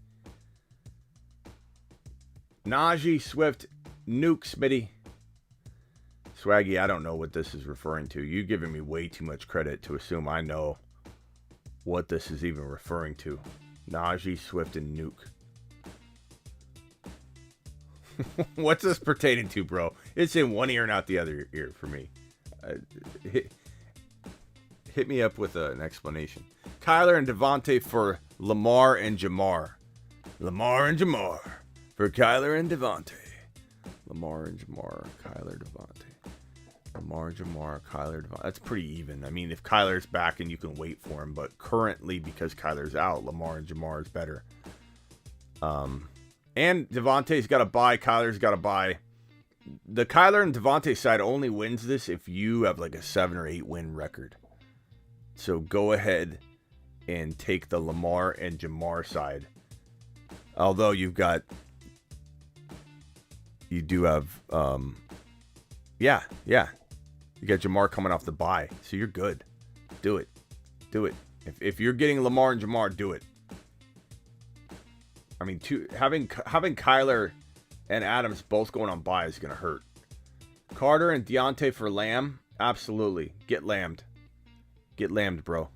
Najee, Swift, Nuke, Smitty. Swaggy, I don't know what this is referring to. You're giving me way too much credit to assume I know what this is even referring to. Najee, Swift, and Nuke. What's this pertaining to, bro? It's in one ear and out the other ear for me. Hit me up with an explanation. Kyler and Devontae for Lamar and Jamar. Lamar and Jamar. For Kyler and Devontae. Lamar and Jamar. Kyler, Devontae. Lamar, Jamar, Kyler, Devontae. That's pretty even. I mean, if Kyler's back and you can wait for him. But currently, because Kyler's out, Lamar and Jamar is better. And Devontae's got to buy. Kyler's got to buy. The Kyler and Devontae side only wins this if you have like a 7 or 8 win record. So go ahead and take the Lamar and Jamar side. Although you do have, yeah. You got Jamar coming off the bye, so you're good. Do it. If you're getting Lamar and Jamar, do it. I mean, having Kyler and Adams both going on bye is gonna hurt. Carter and Deontay for Lamb, absolutely. Get lammed, bro.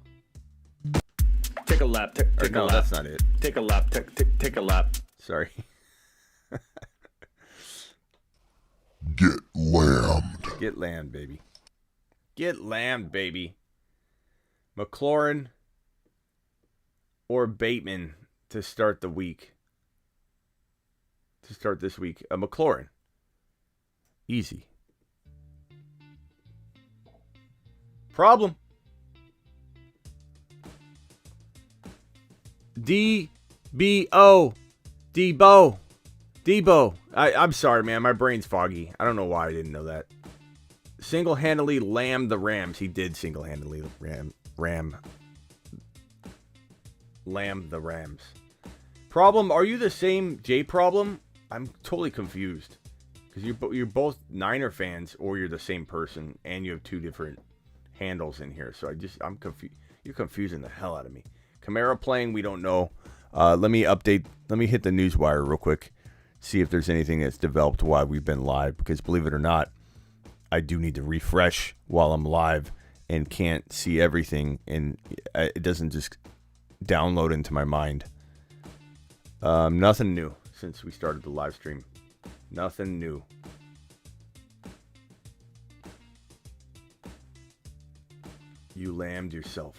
Take a lap. Take a lap.
That's not it.
Take a lap. Take a lap.
Sorry.
Get lammed.
Get lammed, baby. Get lammed, baby. McLaurin or Bateman to start the week. To start this week. McLaurin. Easy. Problem. Debo. I'm sorry, man. My brain's foggy. I don't know why I didn't know that. Single-handedly lammed the Rams. He did single-handedly lamb the Rams. Problem, are you the same J Problem? I'm totally confused. Because you're both Niner fans, or you're the same person, and you have 2 different handles in here. So I'm confused. You're confusing the hell out of me. Camara playing, we don't know. Let me hit the news wire real quick. See if there's anything that's developed while we've been live. Because believe it or not, I do need to refresh while I'm live and can't see everything. And it doesn't just download into my mind. Nothing new since we started the live stream. Nothing new. You lambed yourself.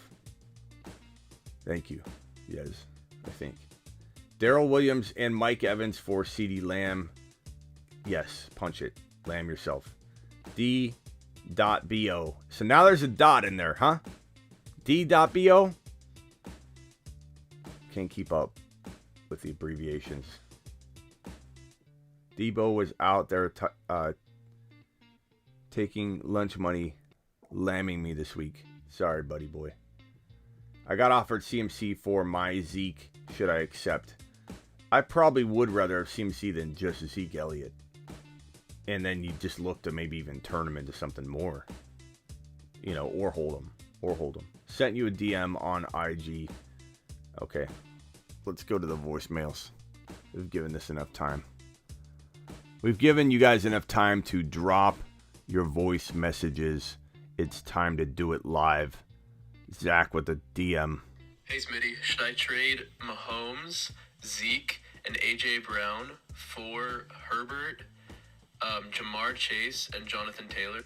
Thank you. Yes, I think. Daryl Williams and Mike Evans for CeeDee Lamb. Yes, punch it. Lamb yourself. D.bo. So now there's a dot in there, huh? D.bo. Can't keep up with the abbreviations. Debo was out there taking lunch money, lambing me this week. Sorry, buddy boy. I got offered CMC for my Zeke. Should I accept? I probably would rather have CMC than just Zeke Elliott. and then you just look to maybe even turn them into something more, you know, or hold them. Sent you a DM on IG. Okay, let's go to the voicemails. We've given this enough time. We've given you guys enough time to drop your voice messages. It's time to do it live. Zach with the DM.
Hey Smitty, should I trade Mahomes, Zeke, and AJ Brown for Herbert, Jamar Chase, and Jonathan Taylor?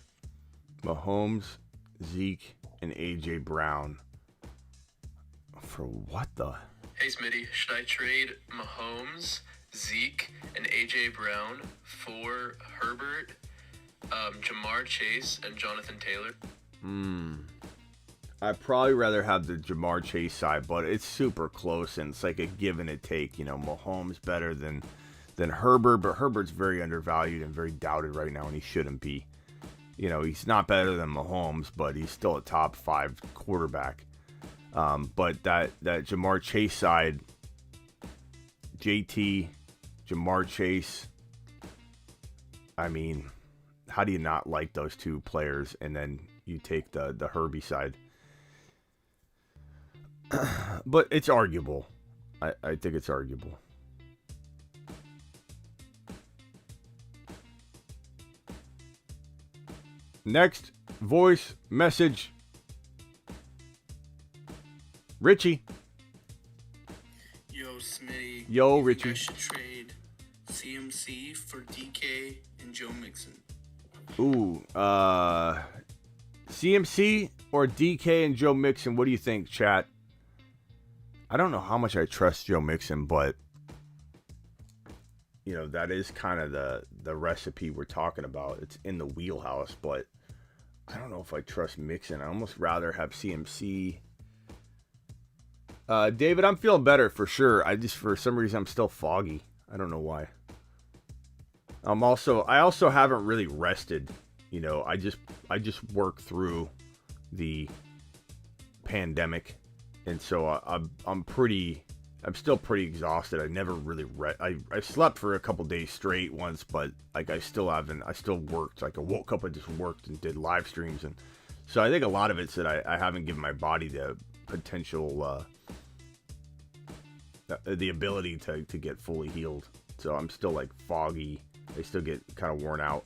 Mahomes, Zeke, and AJ Brown. For what the?
Hey Smitty, should I trade Mahomes, Zeke, and AJ Brown for Herbert, Jamar Chase, and Jonathan Taylor?
I'd probably rather have the Jamar Chase side, but it's super close, and it's like a give and a take. You know, Mahomes better than Herbert, but Herbert's very undervalued and very doubted right now, and he shouldn't be. You know, he's not better than Mahomes, but he's still a top 5 quarterback. But that Jamar Chase side, JT, Jamar Chase, I mean, how do you not like those two players? And then you take the Herbie side. But it's arguable. I think it's arguable. Next voice message. Richie.
Yo, Smitty.
Yo,
You think
Richie.
I should trade CMC for DK and Joe Mixon.
Ooh, CMC or DK and Joe Mixon? What do you think, chat? I don't know how much I trust Joe Mixon, but you know, that is kind of the recipe we're talking about. It's in the wheelhouse, but I don't know if I trust Mixon. I almost rather have CMC. David, I'm feeling better for sure. For some reason, I'm still foggy. I don't know why. I also haven't really rested. You know, I just worked through the pandemic, and so I'm still pretty exhausted. I never really I slept for a couple days straight once, but like I still worked. Like I woke up and just worked and did live streams, and so I think a lot of it's that I haven't given my body the potential the ability to get fully healed. So I'm still like foggy. I still get kind of worn out.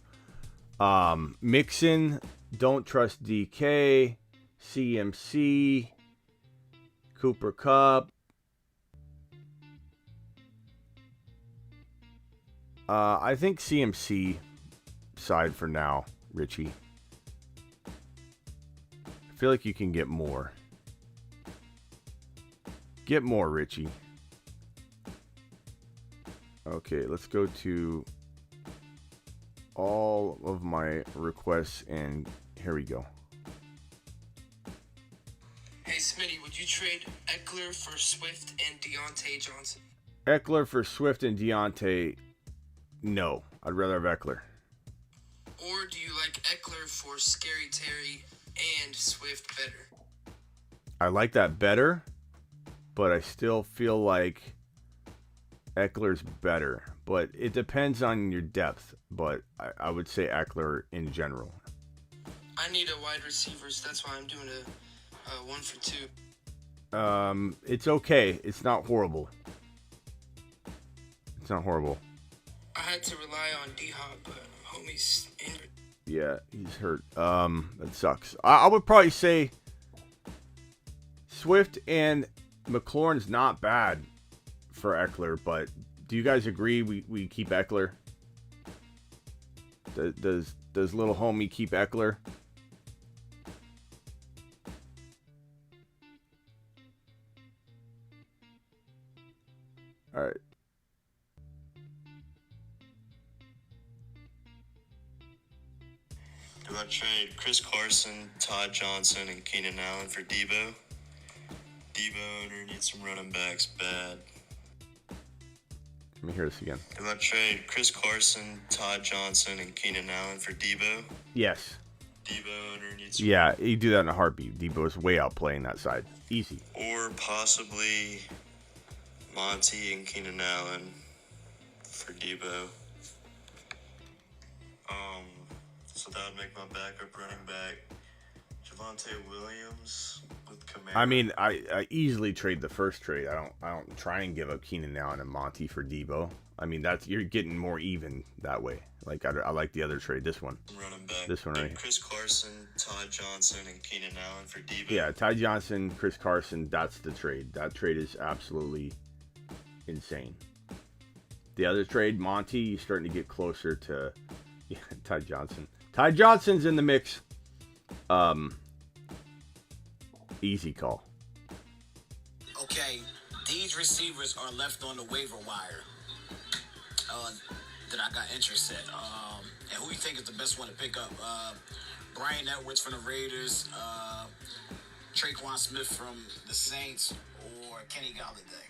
Mixon, don't trust DK, CMC, Cooper Kupp. I think CMC side for now, Richie. I feel like you can get more. Get more, Richie. Okay, let's go to all of my requests, and here we go.
Hey, Smitty, would you trade Eckler for Swift and Deontay Johnson?
Eckler for Swift and Deontay. No, I'd rather have Eckler.
Or do you like Eckler for Scary Terry and Swift better?
I like that better, but I still feel like Eckler's better. But it depends on your depth, but I would say Eckler in general.
I need a wide receiver, so that's why I'm doing a 1 for 2.
It's okay. It's not horrible. It's not horrible.
I had to rely on D-Hop, but homie's injured.
Yeah, he's hurt. That sucks. I would probably say Swift and McLaurin's not bad for Eckler, but do you guys agree we keep Eckler? Does little homie keep Eckler? All right.
Do I trade Chris Carson, Todd Johnson, and Keenan Allen for Debo? Debo owner needs some running backs bad.
Let me hear this again.
Do I trade Chris Carson, Todd Johnson, and Keenan Allen for Debo?
Yes.
Debo owner needs some...
Yeah, you do that in a heartbeat. Debo's way outplaying that side. Easy.
Or possibly Monty and Keenan Allen for Debo. So that would make my backup running back Javonte Williams with Camara.
I mean, I easily trade the first trade. I don't try and give up Keenan Allen and Monty for Debo. I mean, you're getting more even that way. Like I like the other trade. This one.
Running back.
This one right here.
Chris Carson, Todd Johnson, and Keenan Allen for Debo.
Yeah, Ty Johnson, Chris Carson. That's the trade. That trade is absolutely insane. The other trade, Monty, you're starting to get closer to Ty Johnson. Ty Johnson's in the mix. Easy call.
Okay, these receivers are left on the waiver wire that I got interest in. And who you think is the best one to pick up? Brian Edwards from the Raiders, Traquan Smith from the Saints, or Kenny Galladay?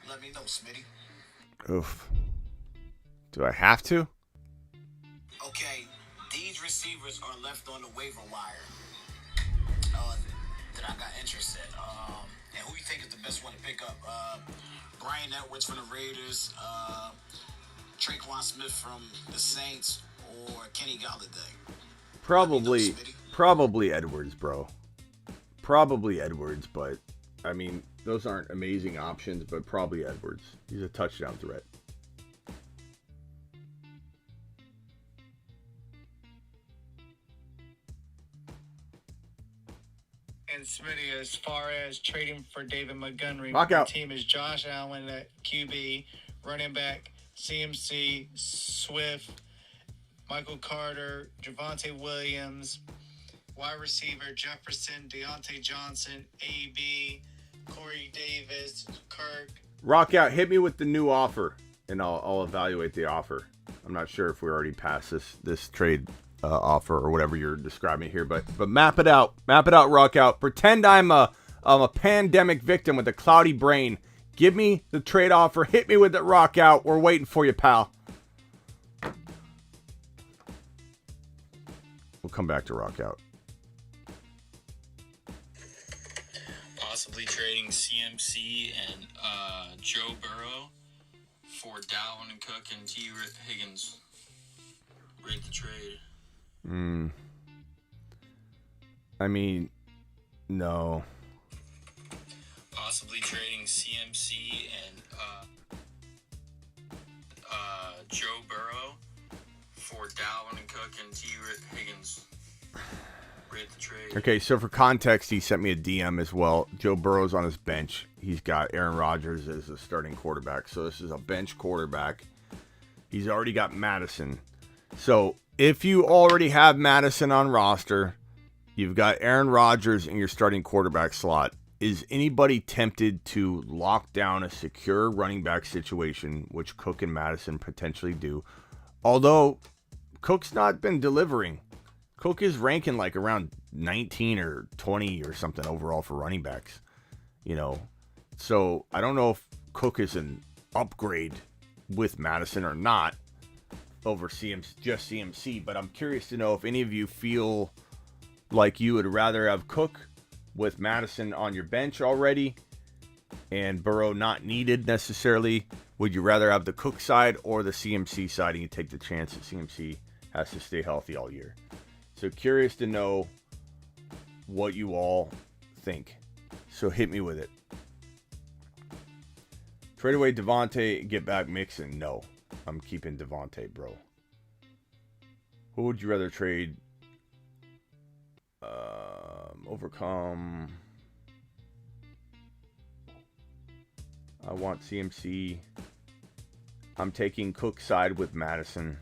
Let me know, Smitty.
Oof. Do I have to?
Okay, these receivers are left on the waiver wire that I got interest in. And who you think is the best one to pick up? Brian Edwards from the Raiders, Traquan Smith from the Saints, or Kenny Galladay?
Probably Edwards, bro. Probably Edwards, but I mean, those aren't amazing options, but probably Edwards. He's a touchdown threat.
And Smitty, as far as trading for David Montgomery,
Knock
my
out.
team is Josh Allen at QB, running back CMC, Swift, Michael Carter, Javonte Williams, wide receiver Jefferson, Deontay Johnson, AB, Corey Davis, Kirk.
Rock out. Hit me with the new offer, and I'll evaluate the offer. I'm not sure if we're already past this trade offer or whatever you're describing here, but map it out. Map it out, Rock out. Pretend I'm a pandemic victim with a cloudy brain. Give me the trade offer. Hit me with it, Rock out. We're waiting for you, pal. We'll come back to Rock out.
Possibly trading CMC and Joe Burrow for Dalvin and Cook and T. Higgins. Rate the trade.
I mean, no.
Possibly trading CMC and Joe Burrow for Dalvin and Cook and T. Higgins. Rate the trade.
Okay, so for context, he sent me a DM as well. Joe Burrow's on his bench. He's got Aaron Rodgers as a starting quarterback. So this is a bench quarterback. He's already got Madison. So if you already have Madison on roster, you've got Aaron Rodgers in your starting quarterback slot. Is anybody tempted to lock down a secure running back situation, which Cook and Madison potentially do? Although Cook's not been delivering. Cook is ranking like around 19 or 20 or something overall for running backs. You know, so I don't know if Cook is an upgrade with Madison or not over just CMC, but I'm curious to know if any of you feel like you would rather have Cook with Madison on your bench already and Burrow not needed necessarily. Would you rather have the Cook side or the CMC side, and you take the chance that CMC has to stay healthy all year? So curious to know what you all think. So hit me with it. Trade away Devontae, get back Mixon. No, I'm keeping Devontae, bro. Who would you rather trade? Overcome. I want CMC. I'm taking Cook side with Madison.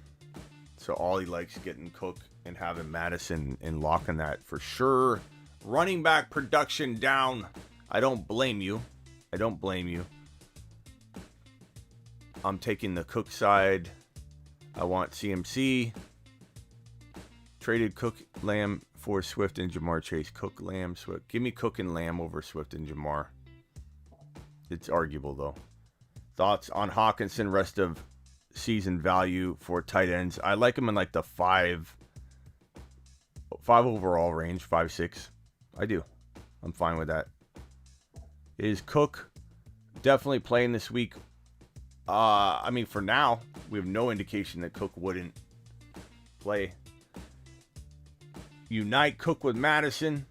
So all he likes getting Cook and having Madison and locking that for sure. Running back production down. I don't blame you. I'm taking the Cook side. I want CMC. Traded Cook, Lamb for Swift and Jamar Chase. Cook, Lamb, Swift. Give me Cook and Lamb over Swift and Jamar. It's arguable, though. Thoughts on Hawkinson, rest of season value for tight ends? I like him in like the 5 overall range, 5-6. I do. I'm fine with that. Is Cook definitely playing this week? I mean, for now, we have no indication that Cook wouldn't play. unite Cook with Madison.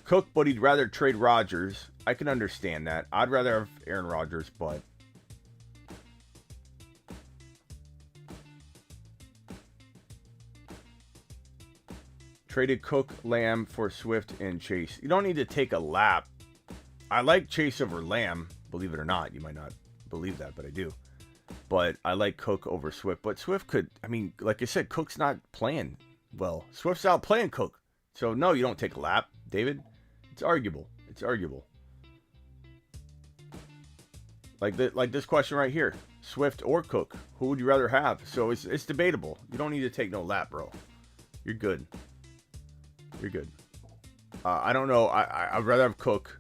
Cook, but he'd rather trade Rodgers. I can understand that. I'd rather have Aaron Rodgers, but traded Cook, Lamb for Swift and Chase. You don't need to take a lap. I like Chase over Lamb, believe it or not. You might not believe that, but I do. But I like Cook over Swift. But Swift could, I mean, like I said, Cook's not playing well. Swift's out playing Cook. So, no, you don't take a lap, David. It's arguable. It's arguable. Like this question right here. Swift or Cook. Who would you rather have? So it's debatable. You don't need to take no lap, bro. You're good. You're good. I don't know. I'd rather have Cook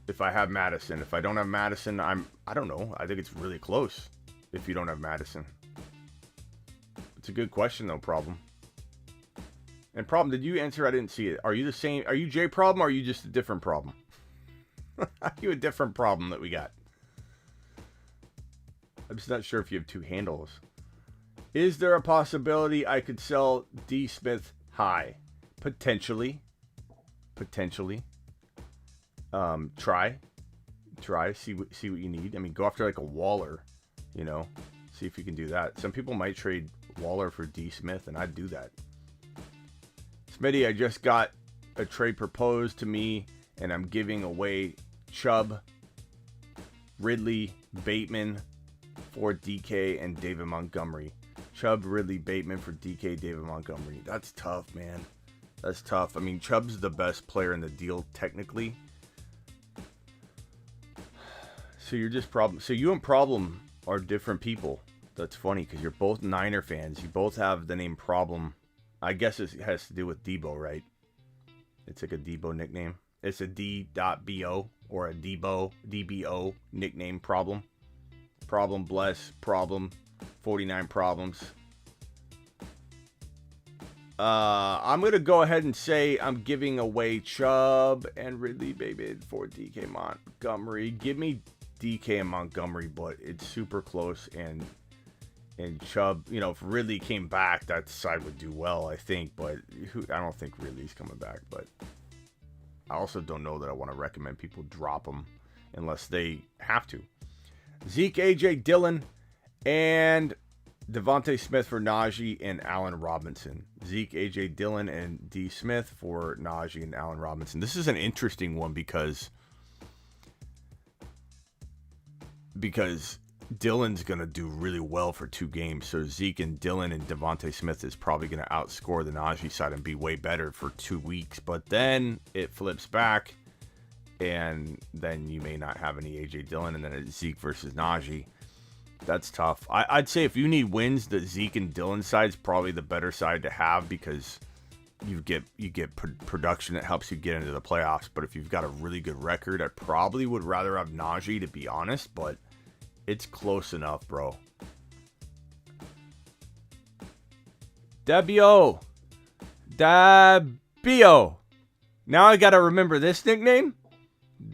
if I have Madison. If I don't have Madison, I don't know. I think it's really close if you don't have Madison. It's a good question, though, Problem. And Problem, did you answer? I didn't see it. Are you the same? Are you J Problem or are you just a different problem? Are you a different problem that we got? I'm just not sure if you have two handles. Is there a possibility I could sell D. Smith high? Potentially. Potentially. Try. See what you need. I mean, go after like a Waller, you know. See if you can do that. Some people might trade Waller for D. Smith, and I'd do that. Smitty, I just got a trade proposed to me, and I'm giving away Chubb, Ridley, Bateman for DK, and David Montgomery. Chubb, Ridley, Bateman for DK, David Montgomery. That's tough, man. That's tough. I mean, Chubb's the best player in the deal, technically. So you're just Problem. So you and Problem are different people. That's funny, because you're both Niner fans. You both have the name Problem. I guess it has to do with Debo, right? It's like a Debo nickname. It's a D.bo or a DBO nickname, Problem. Problem, bless, Problem, 49 problems. I'm going to go ahead and say I'm giving away Chubb and Ridley, baby, for DK Montgomery. Give me DK and Montgomery, but it's super close, and Chubb, you know, if Ridley came back, that side would do well, I think, but I don't think Ridley's coming back, but I also don't know that I want to recommend people drop him unless they have to. Zeke, AJ Dillon, and Devontae Smith for Najee and Allen Robinson. Zeke, AJ Dillon, and D. Smith for Najee and Allen Robinson. This is an interesting one because Dillon's going to do really well for 2 games. So Zeke and Dillon and Devontae Smith is probably going to outscore the Najee side and be way better for 2 weeks. But then it flips back, and then you may not have any A.J. Dillon, and then it's Zeke versus Najee. That's tough. I'd say if you need wins, the Zeke and Dillon side is probably the better side to have, because you get production that helps you get into the playoffs. But if you've got a really good record, I probably would rather have Najee, to be honest, but it's close enough, bro. Debo. Now I gotta remember this nickname.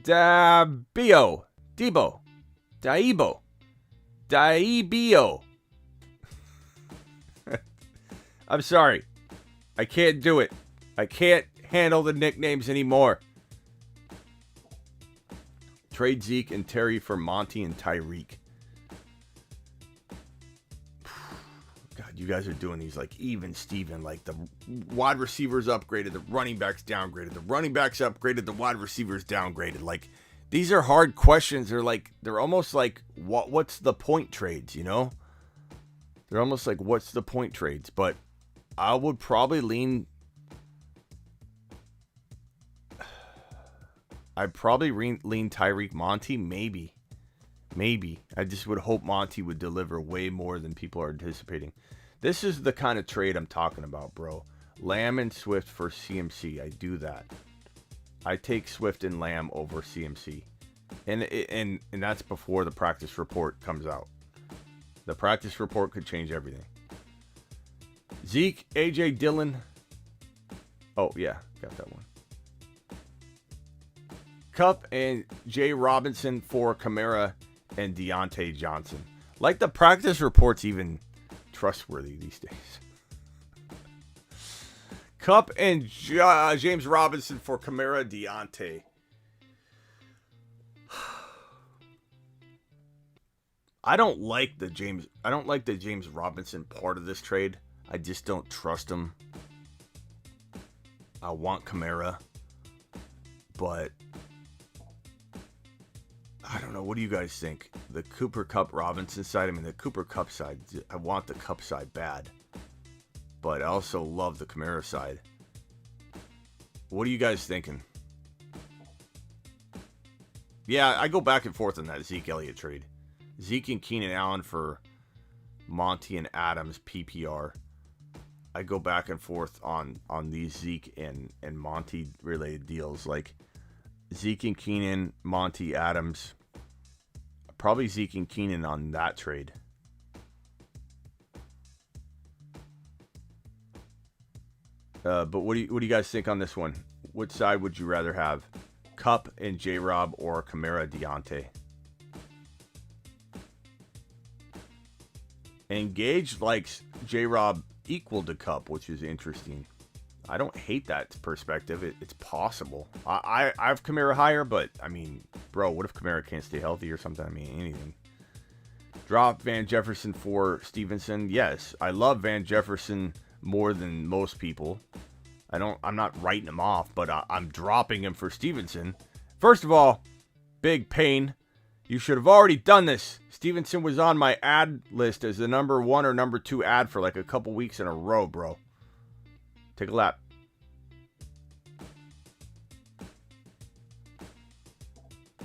Debo. I'm sorry. I can't do it. I can't handle the nicknames anymore. Trade Zeke and Terry for Monty and Tyreek. God, you guys are doing these like even Steven. Like the wide receivers upgraded, the running backs downgraded, the running backs upgraded, the wide receivers downgraded. Like, these are hard questions. They're almost like what's the point trades, you know? They're almost like what's the point trades. But I would probably lean Tyreek Monty, maybe. I just would hope Monty would deliver way more than people are anticipating. This is the kind of trade I'm talking about, bro. Lamb and Swift for CMC. I do that. I take Swift and Lamb over CMC. And that's before the practice report comes out. The practice report could change everything. Zeke, AJ Dillon. Oh, yeah. Got that one. Cup and Jay Robinson for Camara and Deontay Johnson. Like the practice reports even trustworthy these days. Kupp and James Robinson for Camara, Deontay. I don't like the James Robinson part of this trade. I just don't trust him. I want Camara, but I don't know. What do you guys think? The Cooper Kupp Robinson side. I mean, the Cooper Kupp side. I want the Kupp side bad, but I also love the Camara side. What are you guys thinking? Yeah, I go back and forth on that Zeke Elliott trade. Zeke and Keenan Allen for Monty and Adams PPR. I go back and forth on these Zeke and Monty related deals. Like Zeke and Keenan, Monty, Adams. Probably Zeke and Keenan on that trade. But what do you guys think on this one? Which side would you rather have? Kupp and J-Rob or Camara Deontay? Engage likes J-Rob equal to Kupp, which is interesting. I don't hate that perspective. It's possible. I have Camara higher, but I mean, bro, what if Camara can't stay healthy or something? I mean, anything. Drop Van Jefferson for Stevenson. Yes, I love Van Jefferson more than most people. I'm not writing him off, but I'm dropping him for Stevenson. First of all, big pain. You should have already done this. Stevenson was on my ad list as the number 1 or number 2 ad for like a couple weeks in a row, bro. Take a lap.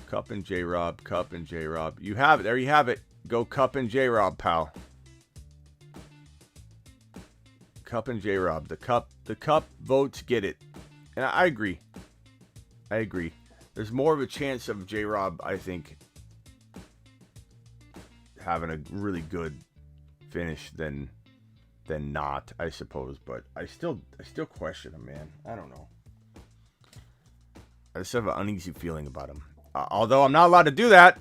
Kupp and J-Rob, Kupp and J-Rob. You have it. There you have it. Go Kupp and J-Rob, pal. Kupp and J-Rob. The Kupp votes get it. And I agree. There's more of a chance of J-Rob, I think, having a really good finish than not, I suppose. But I still question him, man. I don't know. I just have an uneasy feeling about him. Although I'm not allowed to do that.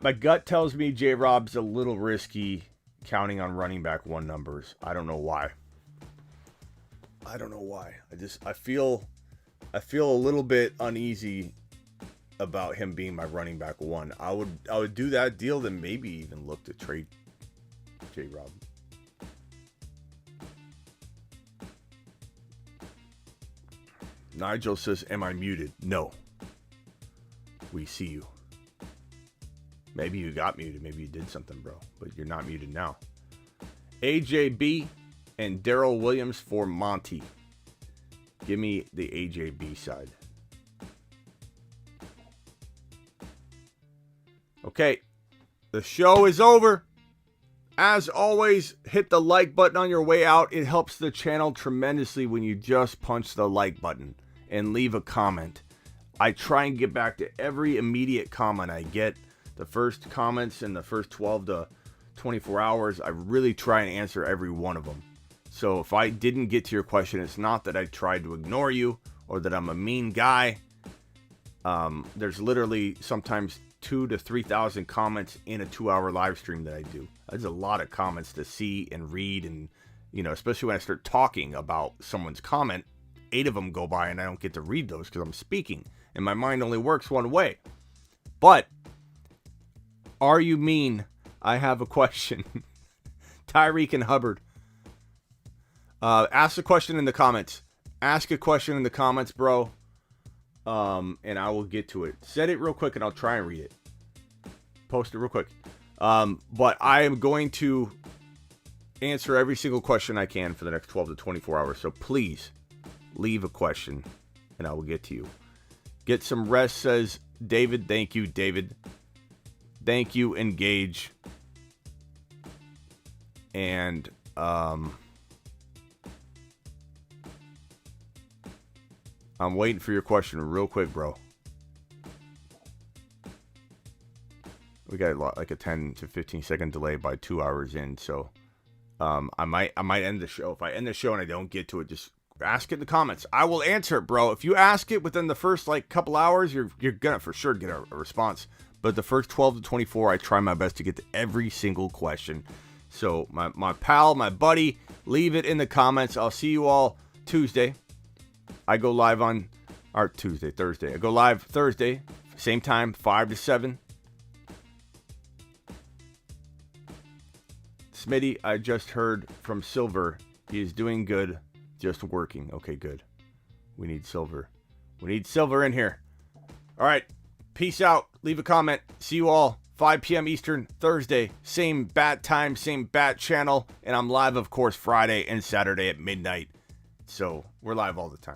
My gut tells me J-Rob's a little risky counting on running back 1 numbers. I don't know why. I feel a little bit uneasy about him being my running back 1. I would do that deal, then maybe even look to trade J-Rob. Nigel says, am I muted? No. We see you. Maybe you got muted. Maybe you did something, bro. But you're not muted now. AJB and Daryl Williams for Monty. Give me the AJB side. Okay. The show is over. As always, hit the like button on your way out. It helps the channel tremendously when you just punch the like button and leave a comment. I try and get back to every immediate comment I get. The first comments in the first 12 to 24 hours, I really try and answer every one of them. So if I didn't get to your question, it's not that I tried to ignore you or that I'm a mean guy. There's literally sometimes 2,000 to 3,000 comments in a 2-hour live stream that I do. There's a lot of comments to see and read, and especially when I start talking about someone's comment, 8 of them go by and I don't get to read those because I'm speaking and my mind only works one way. But are you mean? I have a question. Tyreek and Hubbard. Ask a question in the comments. Ask a question in the comments, bro. And I will get to it. Set it real quick and I'll try and read it. Post it real quick. But I am going to answer every single question I can for the next 12 to 24 hours. So please leave a question and I will get to you. Get some rest, says David. Thank you, David. Thank you, Engage. And I'm waiting for your question real quick, bro. We got like a 10 to 15 second delay by 2 hours in, so I might end the show. If I end the show and I don't get to it, just ask it in the comments. I will answer it, bro. If you ask it within the first like couple hours, you're gonna for sure get a response. But the first 12 to 24, I try my best to get to every single question. So my pal, my buddy, leave it in the comments. I'll see you all Tuesday. I go live on Thursday. I go live Thursday, same time, 5 to 7. Smitty, I just heard from Silver. He is doing good, just working. Okay, good. We need Silver. We need Silver in here. All right. Peace out. Leave a comment. See you all 5 p.m. Eastern, Thursday. Same bat time, same bat channel. And I'm live, of course, Friday and Saturday at midnight. So we're live all the time.